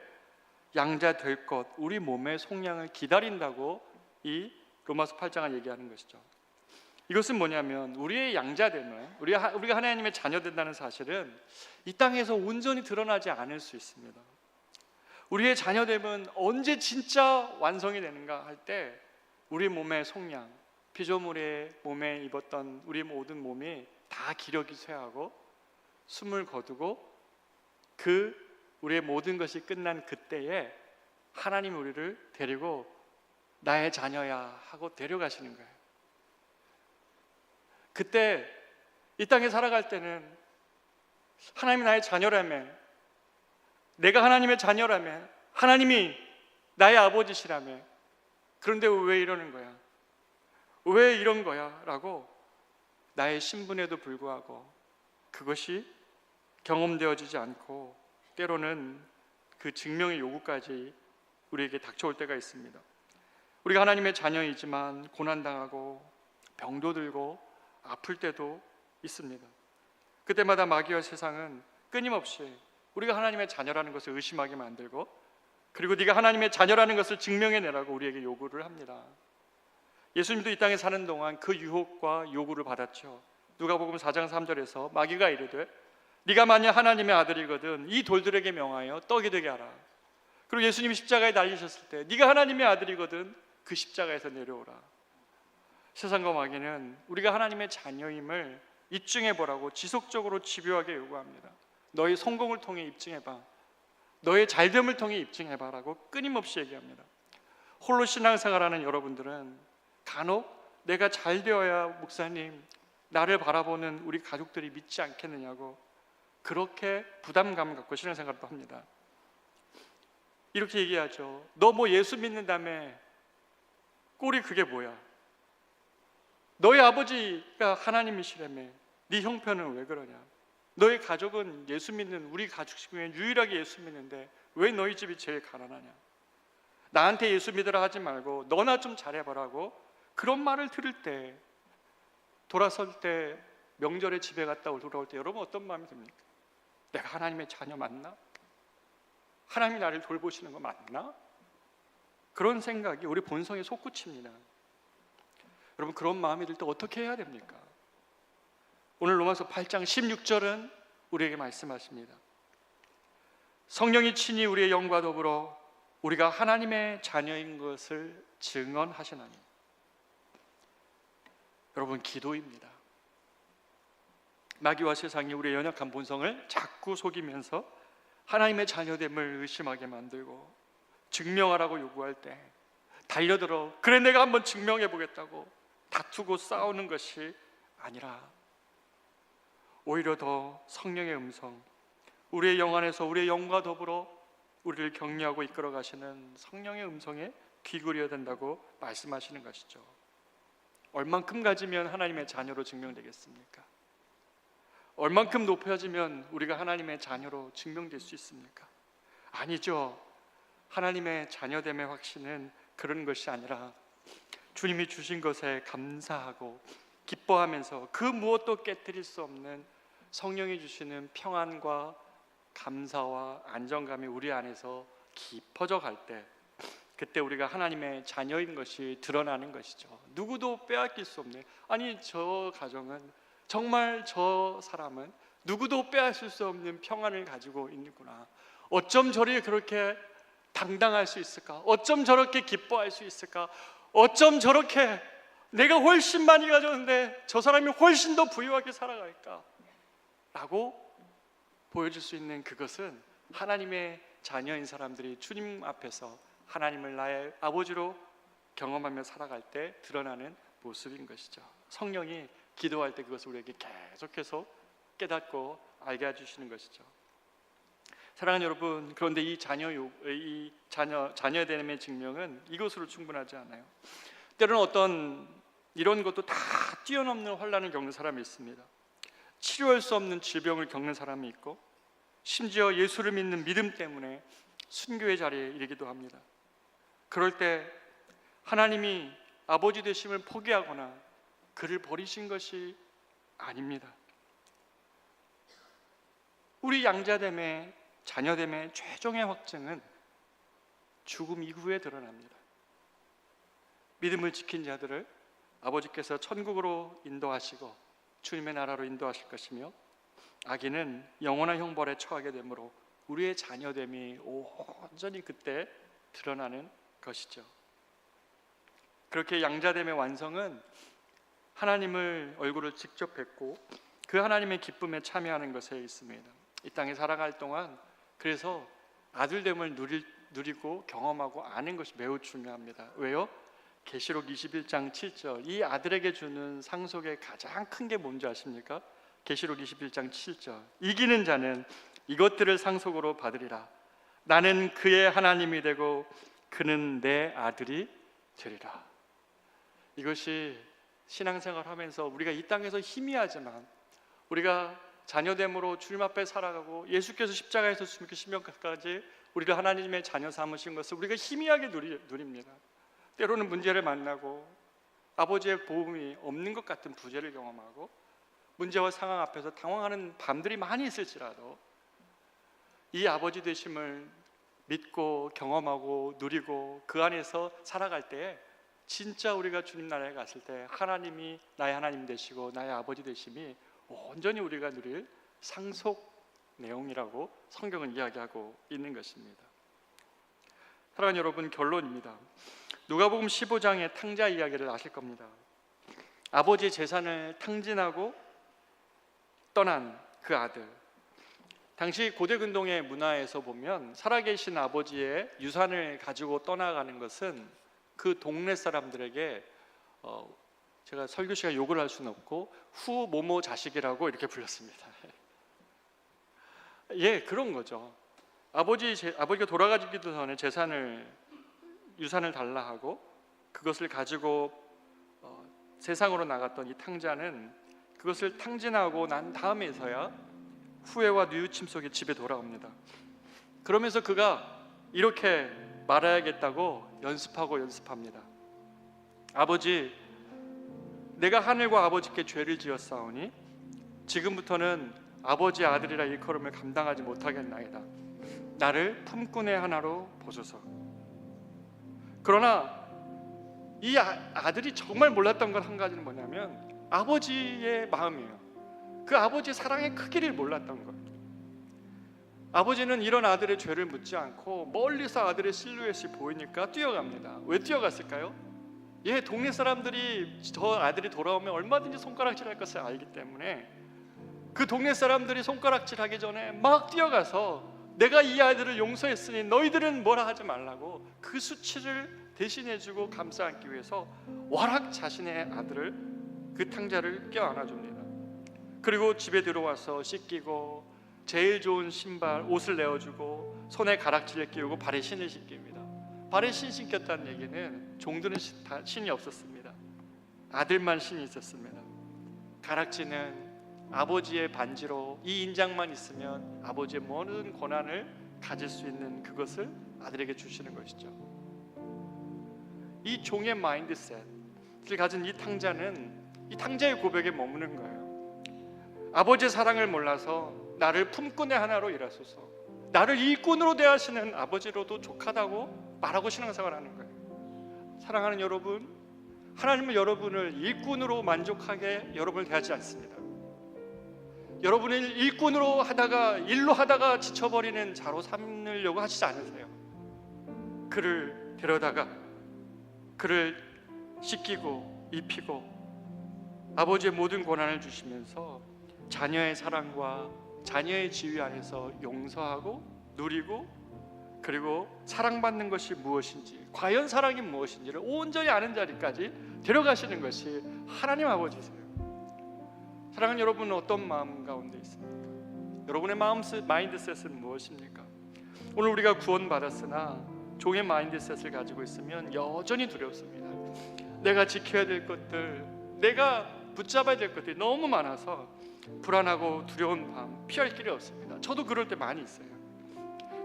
양자 될 것 우리 몸의 속량을 기다린다고 이 로마서 8장을 얘기하는 것이죠. 이것은 뭐냐면 우리의 양자됨은 우리가 하나님의 자녀된다는 사실은 이 땅에서 온전히 드러나지 않을 수 있습니다. 우리의 자녀됨은 언제 진짜 완성이 되는가 할 때 우리 몸의 속량, 피조물의 몸에 입었던 우리 모든 몸이 다 기력이 쇠하고 숨을 거두고 우리의 모든 것이 끝난 그때에 하나님이 우리를 데리고 나의 자녀야 하고 데려가시는 거예요. 그때 이 땅에 살아갈 때는 하나님이 나의 자녀라며, 내가 하나님의 자녀라며, 하나님이 나의 아버지시라며, 그런데 왜 이러는 거야? 왜 이런 거야? 라고 나의 신분에도 불구하고 그것이 경험되어지지 않고 때로는 그 증명의 요구까지 우리에게 닥쳐올 때가 있습니다. 우리가 하나님의 자녀이지만 고난당하고 병도 들고 아플 때도 있습니다. 그때마다 마귀와 세상은 끊임없이 우리가 하나님의 자녀라는 것을 의심하게 만들고, 그리고 네가 하나님의 자녀라는 것을 증명해내라고 우리에게 요구를 합니다. 예수님도 이 땅에 사는 동안 그 유혹과 요구를 받았죠. 누가복음 4장 3절에서 마귀가 이르되 네가 만약 하나님의 아들이거든 이 돌들에게 명하여 떡이 되게 하라. 그리고 예수님이 십자가에 달리셨을 때 네가 하나님의 아들이거든 그 십자가에서 내려오라. 세상과 마귀는 우리가 하나님의 자녀임을 입증해보라고 지속적으로 집요하게 요구합니다. 너의 성공을 통해 입증해봐, 너의 잘됨을 통해 입증해봐라고 끊임없이 얘기합니다. 홀로 신앙생활하는 여러분들은 간혹 내가 잘 되어야 목사님 나를 바라보는 우리 가족들이 믿지 않겠느냐고 그렇게 부담감 갖고 신앙생활도 합니다. 이렇게 얘기하죠. 너 뭐 예수 믿는다며? 꼴이 그게 뭐야? 너희 아버지가 하나님이시라며 네 형편은 왜 그러냐? 너희 가족은 예수 믿는 우리 가족 중에 유일하게 예수 믿는데 왜 너희 집이 제일 가난하냐? 나한테 예수 믿으라 하지 말고 너나 좀 잘해보라고 그런 말을 들을 때, 돌아설 때, 명절에 집에 갔다 돌아올 때 여러분 어떤 마음이 듭니까? 내가 하나님의 자녀 맞나? 하나님이 나를 돌보시는 거 맞나? 그런 생각이 우리 본성에 솟구칩니다. 여러분 그런 마음이 들 때 어떻게 해야 됩니까? 오늘 로마서 8장 16절은 우리에게 말씀하십니다. 성령이 친히 우리의 영과 더불어 우리가 하나님의 자녀인 것을 증언하시나니. 여러분 기도입니다. 마귀와 세상이 우리의 연약한 본성을 자꾸 속이면서 하나님의 자녀됨을 의심하게 만들고 증명하라고 요구할 때 달려들어 그래 내가 한번 증명해 보겠다고 다투고 싸우는 것이 아니라 오히려 더 성령의 음성, 우리의 영 안에서 우리의 영과 더불어 우리를 격려하고 이끌어 가시는 성령의 음성에 귀 기울여야 된다고 말씀하시는 것이죠. 얼만큼 가지면 하나님의 자녀로 증명되겠습니까? 얼만큼 높여지면 우리가 하나님의 자녀로 증명될 수 있습니까? 아니죠. 하나님의 자녀됨의 확신은 그런 것이 아니라 주님이 주신 것에 감사하고 기뻐하면서 그 무엇도 깨뜨릴 수 없는 성령이 주시는 평안과 감사와 안정감이 우리 안에서 깊어져 갈 때, 그때 우리가 하나님의 자녀인 것이 드러나는 것이죠. 누구도 빼앗길 수 없는, 아니 저 가정은 정말 저 사람은 누구도 빼앗을 수 없는 평안을 가지고 있는구나. 어쩜 저리 그렇게 당당할 수 있을까? 어쩜 저렇게 기뻐할 수 있을까? 어쩜 저렇게 내가 훨씬 많이 가졌는데 저 사람이 훨씬 더 부유하게 살아갈까? 라고 보여줄 수 있는 그것은 하나님의 자녀인 사람들이 주님 앞에서 하나님을 나의 아버지로 경험하며 살아갈 때 드러나는 모습인 것이죠. 성령이 기도할 때 그것을 우리에게 계속해서 깨닫고 알게 해주시는 것이죠. 사랑하는 여러분, 그런데 이 자녀됨의 증명은 이것으로 충분하지 않아요. 때로는 어떤 이런 것도 다 뛰어넘는 환난을 겪는 사람이 있습니다. 치료할 수 없는 질병을 겪는 사람이 있고, 심지어 예수를 믿는 믿음 때문에 순교의 자리에 이르기도 합니다. 그럴 때 하나님이 아버지 되심을 포기하거나 그를 버리신 것이 아닙니다. 우리 양자됨의 자녀됨의 최종의 확증은 죽음 이후에 드러납니다. 믿음을 지킨 자들을 아버지께서 천국으로 인도하시고 주님의 나라로 인도하실 것이며, 악인은 영원한 형벌에 처하게 되므로 우리의 자녀됨이 온전히 그때 드러나는 것이죠. 그렇게 양자됨의 완성은 하나님을 얼굴을 직접 뵙고 그 하나님의 기쁨에 참여하는 것에 있습니다. 이 땅에 살아갈 동안 그래서 아들됨을 누리고 경험하고 아는 것이 매우 중요합니다. 왜요? 계시록 21장 7절, 이 아들에게 주는 상속의 가장 큰 게 뭔지 아십니까? 계시록 21장 7절, 이기는 자는 이것들을 상속으로 받으리라. 나는 그의 하나님이 되고 그는 내 아들이 되리라. 이것이 신앙생활 하면서 우리가 이 땅에서 희미하지만 우리가 자녀됨으로 주님 앞에 살아가고 예수께서 십자가에서 죽으신 것까지 우리를 하나님의 자녀 삼으신 것을 우리가 희미하게 누립니다. 때로는 문제를 만나고 아버지의 보험이 없는 것 같은 부재를 경험하고 문제와 상황 앞에서 당황하는 밤들이 많이 있을지라도 이 아버지 되심을 믿고 경험하고 누리고 그 안에서 살아갈 때에 진짜 우리가 주님 나라에 갔을 때 하나님이 나의 하나님 되시고 나의 아버지 되심이 온전히 우리가 누릴 상속 내용이라고 성경은 이야기하고 있는 것입니다. 사랑하는 여러분, 결론입니다. 누가복음 15장의 탕자 이야기를 아실 겁니다. 아버지의 재산을 탕진하고 떠난 그 아들. 당시 고대 근동의 문화에서 보면 살아계신 아버지의 유산을 가지고 떠나가는 것은 그 동네 사람들에게 제가 설교 시간 욕을 할 수는 없고 후 모모 자식이라고 이렇게 불렀습니다. 예, 그런 거죠. 아버지가 돌아가시기도 전에 유산을 달라 하고 그것을 가지고 세상으로 나갔던 이 탕자는 그것을 탕진하고 난 다음에서야 후회와 뉘우침 속에 집에 돌아옵니다. 그러면서 그가 이렇게 말해야겠다고 연습합니다. 아버지, 내가 하늘과 아버지께 죄를 지었사오니 지금부터는 아버지의 아들이라 일컬음을 감당하지 못하겠나이다. 나를 품꾼의 하나로 보소서. 그러나 이 아들이 정말 몰랐던 건 한 가지는 뭐냐면 아버지의 마음이에요. 그 아버지의 사랑의 크기를 몰랐던 거예요. 아버지는 이런 아들의 죄를 묻지 않고 멀리서 아들의 실루엣이 보이니까 뛰어갑니다. 왜 뛰어갔을까요? 동네 사람들이 저 아들이 돌아오면 얼마든지 손가락질할 것을 알기 때문에 그 동네 사람들이 손가락질하기 전에 막 뛰어가서 내가 이 아들을 용서했으니 너희들은 뭐라 하지 말라고 그 수치를 대신해주고 감싸안기 위해서 워낙 자신의 아들을, 그 탕자를 껴안아줍니다. 그리고 집에 들어와서 씻기고 제일 좋은 신발, 옷을 내어주고 손에 가락지를 끼우고 발에 신을 신깁니다. 발에 신 신겼다는 얘기는 종들은 신이 없었습니다. 아들만 신이 있었습니다. 가락지는 아버지의 반지로 이 인장만 있으면 아버지의 모든 권한을 가질 수 있는 그것을 아들에게 주시는 것이죠. 이 종의 마인드셋을 가진 이 탕자는 이 탕자의 고백에 머무는 거예요. 아버지의 사랑을 몰라서 나를 품꾼의 하나로 일하소서, 나를 일꾼으로 대하시는 아버지로도 족하다고 말하고 신앙생활하는 거예요. 사랑하는 여러분, 하나님은 여러분을 일꾼으로 만족하게 여러분을 대하지 않습니다. 여러분을 일꾼으로 하다가 일로 하다가 지쳐버리는 자로 삼으려고 하시지 않으세요. 그를 데려다가 그를 씻기고 입히고 아버지의 모든 권한을 주시면서 자녀의 사랑과 자녀의 지위 안에서 용서하고 누리고, 그리고 사랑받는 것이 무엇인지, 과연 사랑이 무엇인지를 온전히 아는 자리까지 데려가시는 것이 하나님 아버지세요. 사랑하는 여러분은 어떤 마음 가운데 있습니까? 여러분의 마인드셋은 무엇입니까? 오늘 우리가 구원받았으나 종의 마인드셋을 가지고 있으면 여전히 두렵습니다. 내가 지켜야 될 것들, 내가 붙잡아야 될 것들이 너무 많아서 불안하고 두려운 밤 피할 길이 없습니다. 저도 그럴 때 많이 있어요.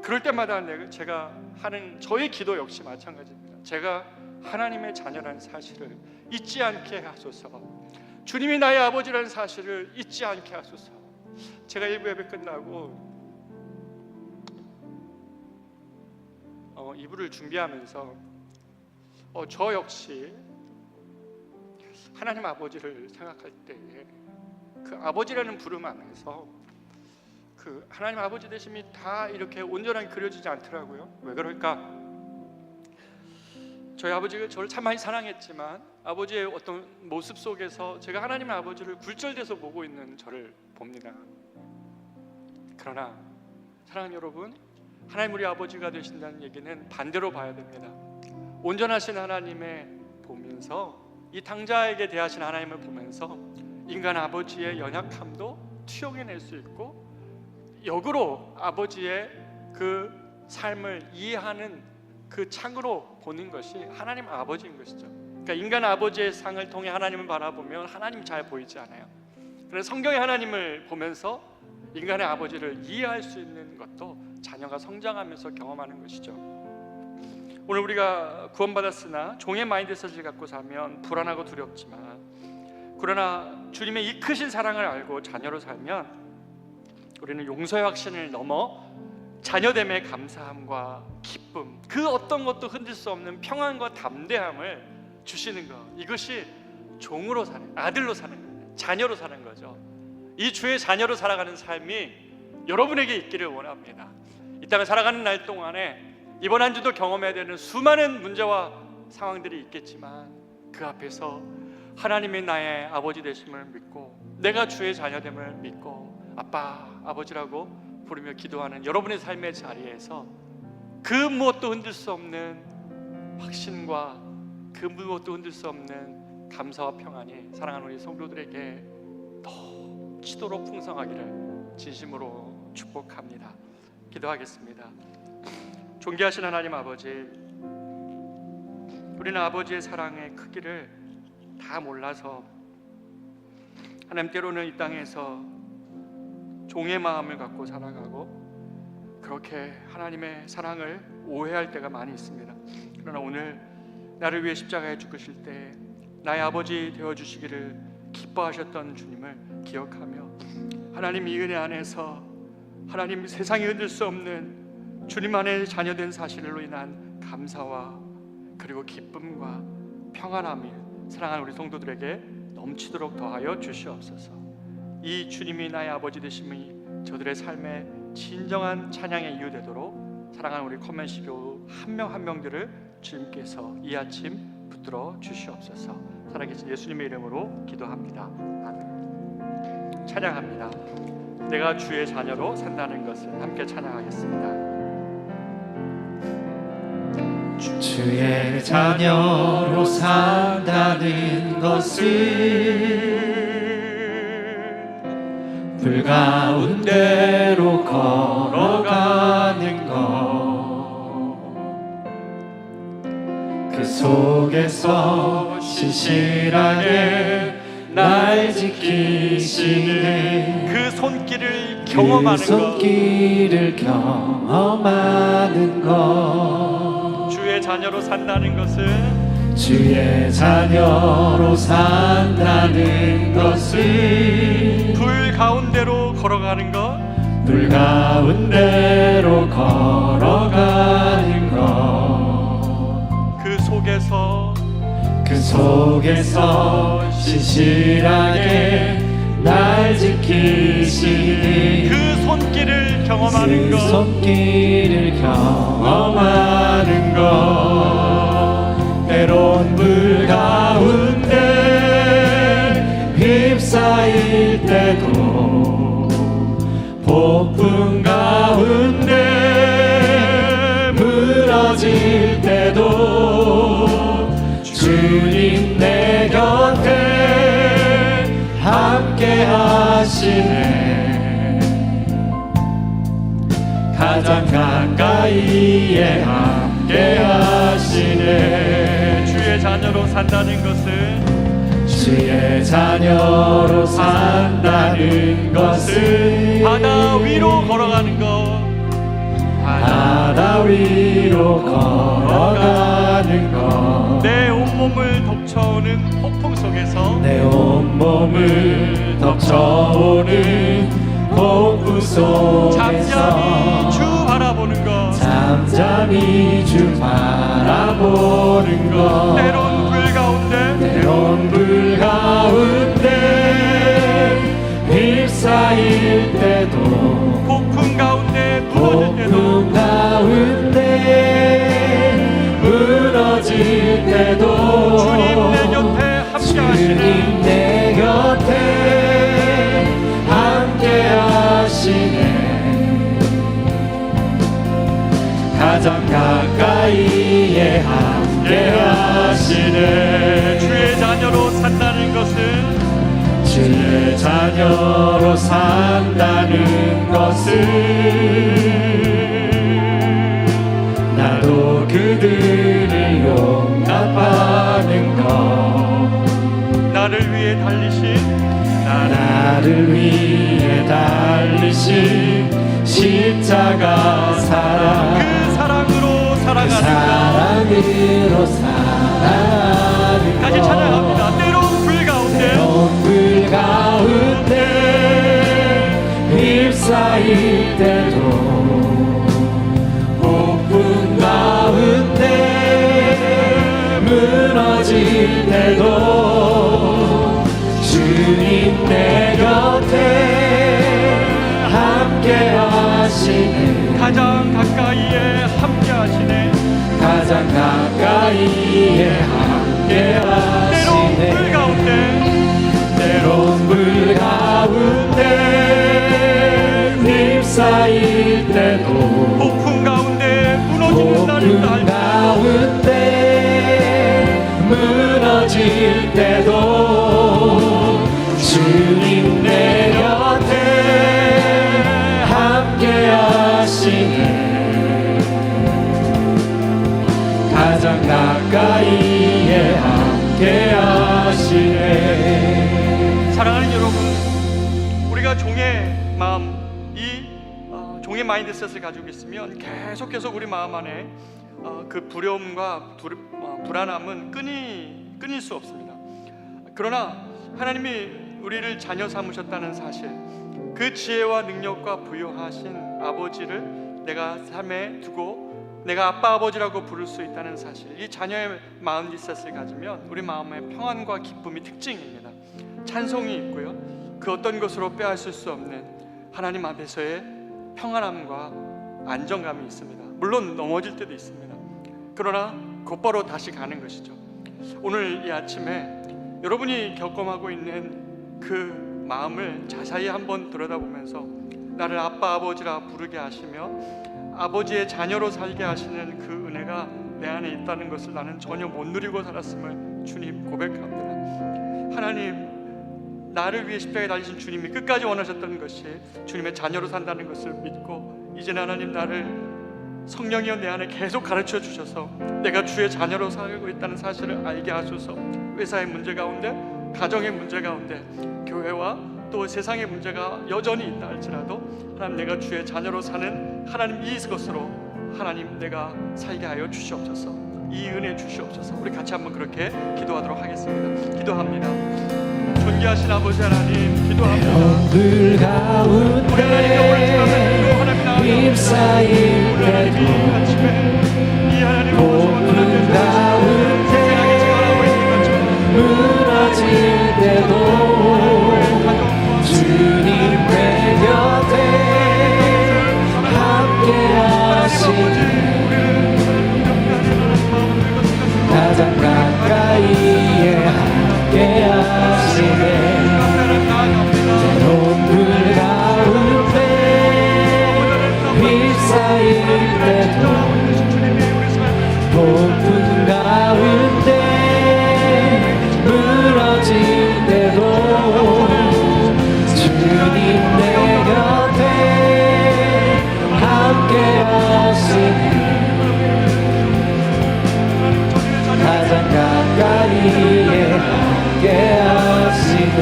그럴 때마다 제가 하는 저의 기도 역시 마찬가지입니다. 제가 하나님의 자녀라는 사실을 잊지 않게 하소서. 주님이 나의 아버지라는 사실을 잊지 않게 하소서. 제가 일부 예배 끝나고 2부를 준비하면서 저 역시 하나님 아버지를 생각할 때 그 아버지라는 부름 안에서 그 하나님 아버지 되심이 다 이렇게 온전하게 그려지지 않더라고요. 왜 그럴까? 저희 아버지가 저를 참 많이 사랑했지만 아버지의 어떤 모습 속에서 제가 하나님의 아버지를 굴절돼서 보고 있는 저를 봅니다. 그러나 사랑하는 여러분, 하나님 우리 아버지가 되신다는 얘기는 반대로 봐야 됩니다. 온전하신 하나님의 보면서, 이 당자에게 대하신 하나님을 보면서 인간 아버지의 연약함도 투영해낼 수 있고, 역으로 아버지의 그 삶을 이해하는 그 창으로 보는 것이 하나님 아버지인 것이죠. 그러니까 인간 아버지의 상을 통해 하나님을 바라보면 하나님 잘 보이지 않아요. 그래서 성경의 하나님을 보면서 인간의 아버지를 이해할 수 있는 것도 자녀가 성장하면서 경험하는 것이죠. 오늘 우리가 구원받았으나 종의 마인드셋을 갖고 살면 불안하고 두렵지만, 그러나 주님의 이 크신 사랑을 알고 자녀로 살면 우리는 용서의 확신을 넘어 자녀됨의 감사함과 기쁨, 그 어떤 것도 흔들 수 없는 평안과 담대함을 주시는 것, 이것이 종으로 사는, 아들로 사는 거예요. 자녀로 사는 거죠. 이 주의 자녀로 살아가는 삶이 여러분에게 있기를 원합니다. 이 땅을 살아가는 날 동안에 이번 한 주도 경험해야 되는 수많은 문제와 상황들이 있겠지만, 그 앞에서 하나님이 나의 아버지 되심을 믿고 내가 주의 자녀됨을 믿고 아빠, 아버지라고 부르며 기도하는 여러분의 삶의 자리에서 그 무엇도 흔들 수 없는 확신과 그 무엇도 흔들 수 없는 감사와 평안이 사랑하는 우리 성도들에게 넘치도록 풍성하기를 진심으로 축복합니다. 기도하겠습니다. 존귀하신 하나님 아버지, 우리는 아버지의 사랑의 크기를 다 몰라서 하나님 때로는 이 땅에서 종의 마음을 갖고 살아가고 그렇게 하나님의 사랑을 오해할 때가 많이 있습니다. 그러나 오늘 나를 위해 십자가에 죽으실 때 나의 아버지 되어주시기를 기뻐하셨던 주님을 기억하며, 하나님 이 은혜 안에서 하나님 세상이 흔들 수 없는 주님 안에 자녀된 사실로 인한 감사와 그리고 기쁨과 평안함이 사랑하는 우리 성도들에게 넘치도록 더하여 주시옵소서. 이 주님이 나의 아버지 되심이 저들의 삶의 진정한 찬양의 이유 되도록 사랑하는 우리 커맨시 교우 한 명 한 명들을 주님께서 이 아침 붙들어 주시옵소서. 살아계신 예수님의 이름으로 기도합니다. 아멘. 찬양합니다. 내가 주의 자녀로 산다는 것을 함께 찬양하겠습니다. 주의 자녀로 산다는 것은 불 가운데로 걸어가는 것, 그 속에서 신실하게 날 지키시는 그 손길을 경험하는 그 손길을 경험하는 것, 주의 자녀로 산다는 것은 주의 자녀로 산다는 것은 불 가운데로 걸어가는 것, 불 가운데로 걸어가는 것, 그 속에서 신실하게 날 지키시는 그 손길을 경험하는 그 것, 손길을 경험하는 것, 때론 불 가운데 무너질 때도 주님 내 곁에 함께 하시네. 가장 가까이에 함께 하시네. 주의 자녀로 산다는 것은 주의 자녀로 산다는 것은 바다 위로 걸어가는 것, 바다 위로 걸어가는 것, 내 온몸을 덮쳐오는 폭풍 속에서 내 온몸을 덮쳐오는 폭풍 잠잠히 속에서 주 바라보는 것, 잠잠히 주 바라보는 것, 때론 불 가운데 때론 불 가운데 휩싸일 때도 폭풍 가운데 무너질 때도 폭풍 가운데 무너질 때도 주님 내 곁에 함께 하시네. 주님 내 곁에 함께 하시네. 가장 가까이에 함께 하시네. 주의 자녀로 산다는 것은 주의 자녀로 산다는 것은 나도 그들을 용납하는 것, 나를 위해 달리신 나를 위해 달리신 십자가 사랑, 그 사랑으로 그 살아가는 것. 사랑으로 살아가는 다시 것. 찬양합니다. 때론 불 가운데 불 가운데 휩싸일 때도 폭풍 가운데 무너질 때도 주님 내 곁에 함께 하시네. 가장 가까이에 함께 하시네. 가장 가까이에 함께 때론 불 하시네. 가운데 때론 불 가운데 휩싸일 때도 폭풍 가운데 무너지는 날이 폭풍 있다. 가운데 무너질 때도 주님 내 곁에 함께 하시네. 가장 가까이에 함께 하시네. 사랑하는 여러분, 우리가 종의 마음, 이 종의 마인드셋을 가지고 있으면 계속 우리 마음 안에 그 두려움과 불안함은 끊일 수 없습니다. 그러나 하나님이 우리를 자녀 삼으셨다는 사실, 그 지혜와 능력과 부여하신 아버지를 내가 삶에 두고 내가 아빠 아버지라고 부를 수 있다는 사실, 이 자녀의 마인드셋을 가지면 우리 마음의 평안과 기쁨이 특징입니다. 찬송이 있고요, 그 어떤 것으로 빼앗을 수 없는 하나님 앞에서의 평안함과 안정감이 있습니다. 물론 넘어질 때도 있습니다. 그러나 곧바로 다시 가는 것이죠. 오늘 이 아침에 여러분이 겪어하고 있는 그 마음을 자세히 한번 들여다보면서 나를 아빠 아버지라 부르게 하시며 아버지의 자녀로 살게 하시는 그 은혜가 내 안에 있다는 것을 나는 전혀 못 누리고 살았음을 주님 고백합니다. 하나님, 나를 위해 십자가에 달리신 주님이 끝까지 원하셨던 것이 주님의 자녀로 산다는 것을 믿고, 이제는 하나님 나를 성령이여 내 안에 계속 가르쳐 주셔서 내가 주의 자녀로 살고 있다는 사실을 알게 하소서. 회사의 문제 가운데, 가정의 문제 가운데, 교회와 또 세상의 문제가 여전히 있다 할지라도 하나님, 내가 주의 자녀로 사는 하나님 이것으로 하나님 내가 살게 하여 주시옵소서. 이 은혜 주시옵소서. 우리 같이 한번 그렇게 기도하도록 하겠습니다. 기도합니다. 존귀하신 아버지 하나님, 기도합니다. 불 가운데 휩싸일 때도 폭풍 가운데 무너질 때도 주님 내 곁에 함께 하시네. 가장 가까이에 함께 하시네. 때론 불 가운데 휩싸일 때도 하시네 가장 가까이에 함께 하시네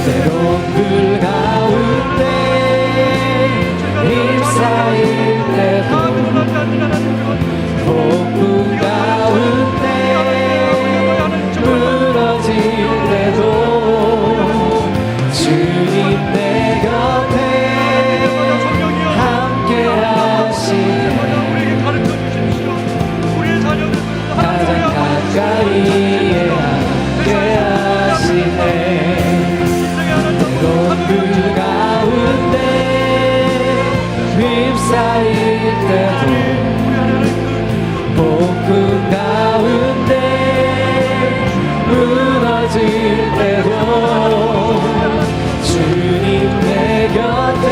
때론 불 가운데 휩싸일 때도 폭풍 가운데 무너질 때도 주님 내 곁에 함께 하시네 가장 가까이에 함께 하시네 때론 불 가운데 휩싸일 때도 폭풍 가운데 무너질 때도 주님 내 곁에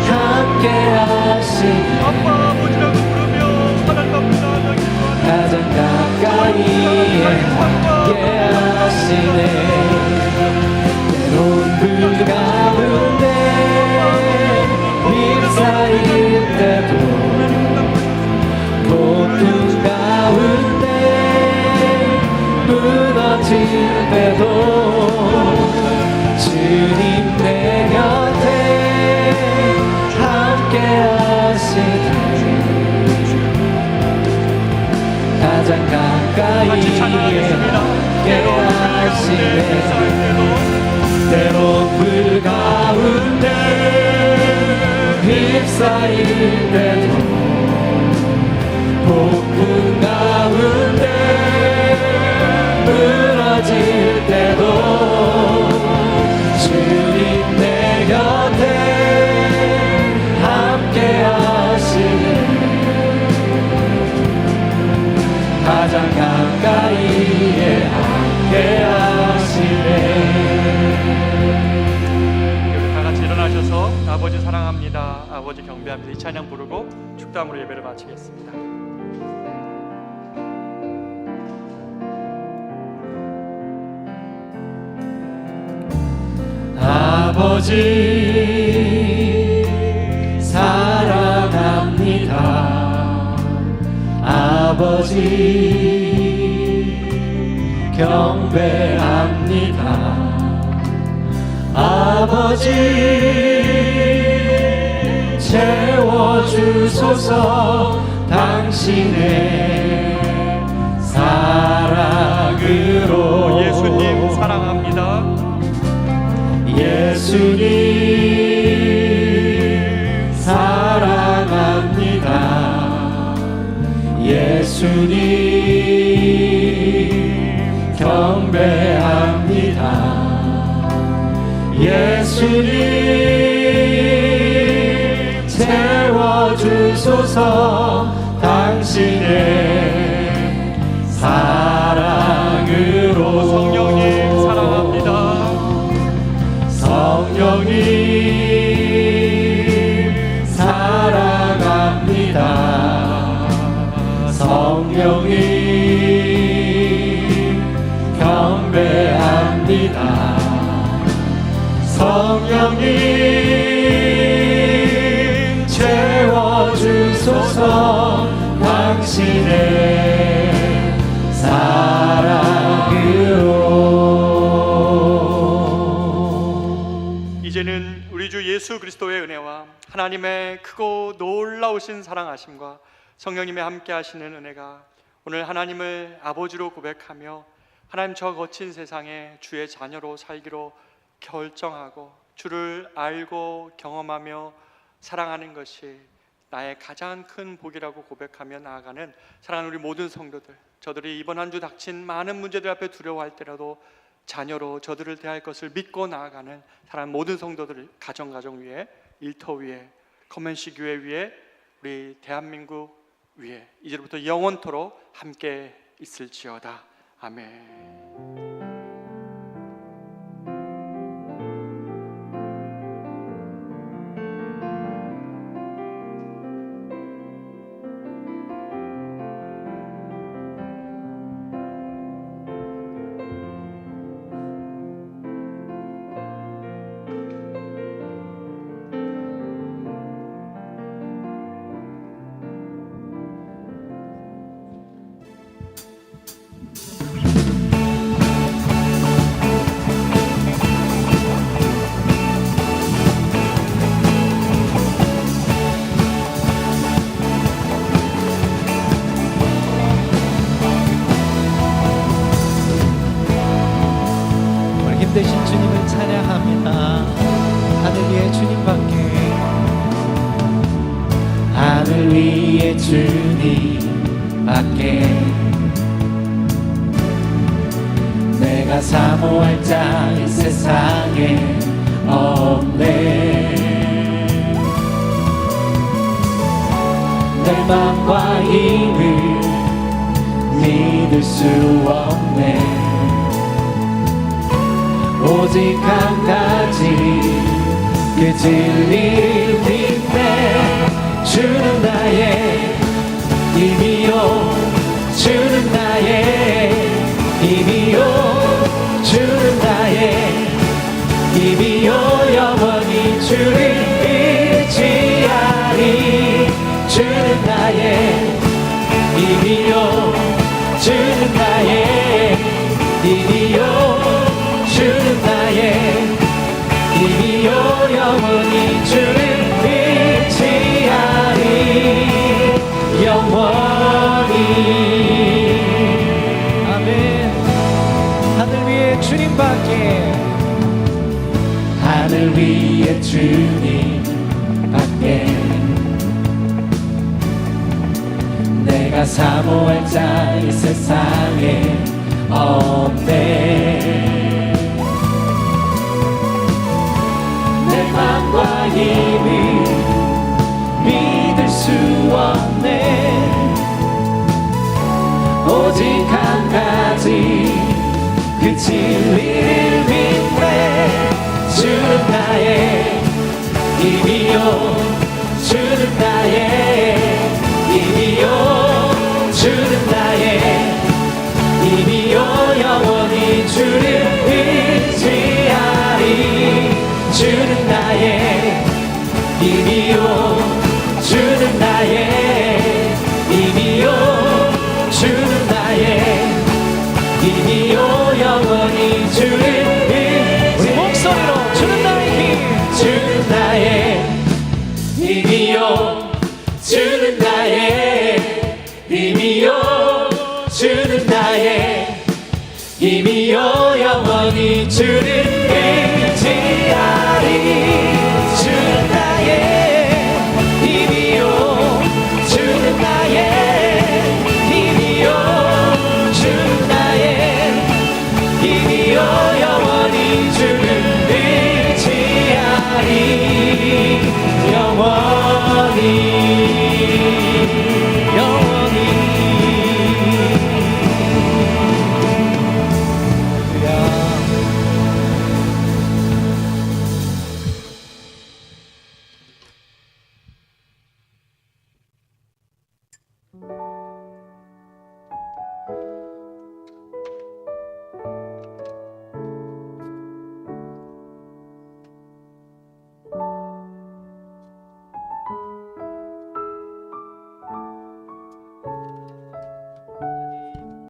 함께 하시네 아빠 아버지라고 부르며 하나님 앞에 나아가기 가장 가까이에 함께 하시네 때론 불 가운데 휩싸일 때도 폭풍 가운데 무너질 때도 주님 내 곁에 함께 하시네 가장 가까이에 함께 하시네 때론 불 가운데 휩싸일 때도 폭풍 가운데 무너질 때도 주님 내 곁에 함께 하시네 가장 가까이에 함께 하시네 우리 다 같이 일어나셔서 아버지 사랑합니다 아버지 경배합니다 이 찬양 부르고 축담으로 예배를 마치겠습니다. 아버지 사랑합니다 아버지 경배합니다 아버지 채워주소서 당신의 사랑으로 예수님 사랑합니다 예수님 사랑합니다 예수님 경배합니다 예수님 채워주소서 당신의 사랑으로 성령님 사랑합니다 성령님 사랑합니다 성령님 경배합니다 성령님 채워주소서 당신의 사랑으로 이제는 우리 주 예수 그리스도의 은혜와 하나님의 크고 놀라우신 사랑하심과 성령님의 함께 하시는 은혜가 오늘 하나님을 아버지로 고백하며 하나님 저 거친 세상에 주의 자녀로 살기로 결정하고 주를 알고 경험하며 사랑하는 것이 나의 가장 큰 복이라고 고백하며 나아가는 사랑하는 우리 모든 성도들, 저들이 이번 한 주 닥친 많은 문제들 앞에 두려워할 때라도 자녀로 저들을 대할 것을 믿고 나아가는 사랑하는 모든 성도들, 가정 위에, 일터 위에, 커맨시 교회 위에, 우리 대한민국 위에 이제부터 영원토록 함께 있을지어다. 아멘. 위해 주님밖에 내가 사모할 자 이 세상에 없네. 내 맘과 힘을 믿을 수 없네. 오직 한 가지 그 진리를 믿네. 주는 나의 힘이요 주는 나의 힘이요 주는 나의 힘이요 영원히 주를 의지하리. 주는 나의 힘이요 주는 나의 힘이요 주는 나의 힘이요 영원히 주를 의지하리. 영원히. 아멘. 하늘 위에 주님밖에 하늘 위에 주님밖에 내가 사모할 자 이 세상에 없네. 내 맘과 힘을 믿을 수 없네. 오직 한 가지 그 진리를 믿네. 주는 나의 힘이요 주는 나의 힘이요 주는 나의 힘이요 영원히 주를 의지하리. 주는 나의 힘이요 주는 나의 힘이요 주는 나의 힘이요 영원히 주를 의지하리. 우리 목소리로 주는 나의 힘 주는 나의 힘이요 주는 나의 힘이요 주는 나의 힘이요 영원히 주를 의지하리. 주는 나의 힘이요 주는 나의 힘이요 주는 나의 힘이요 영원히 주를 의지하리. 영원히 영원히. 할렐루야.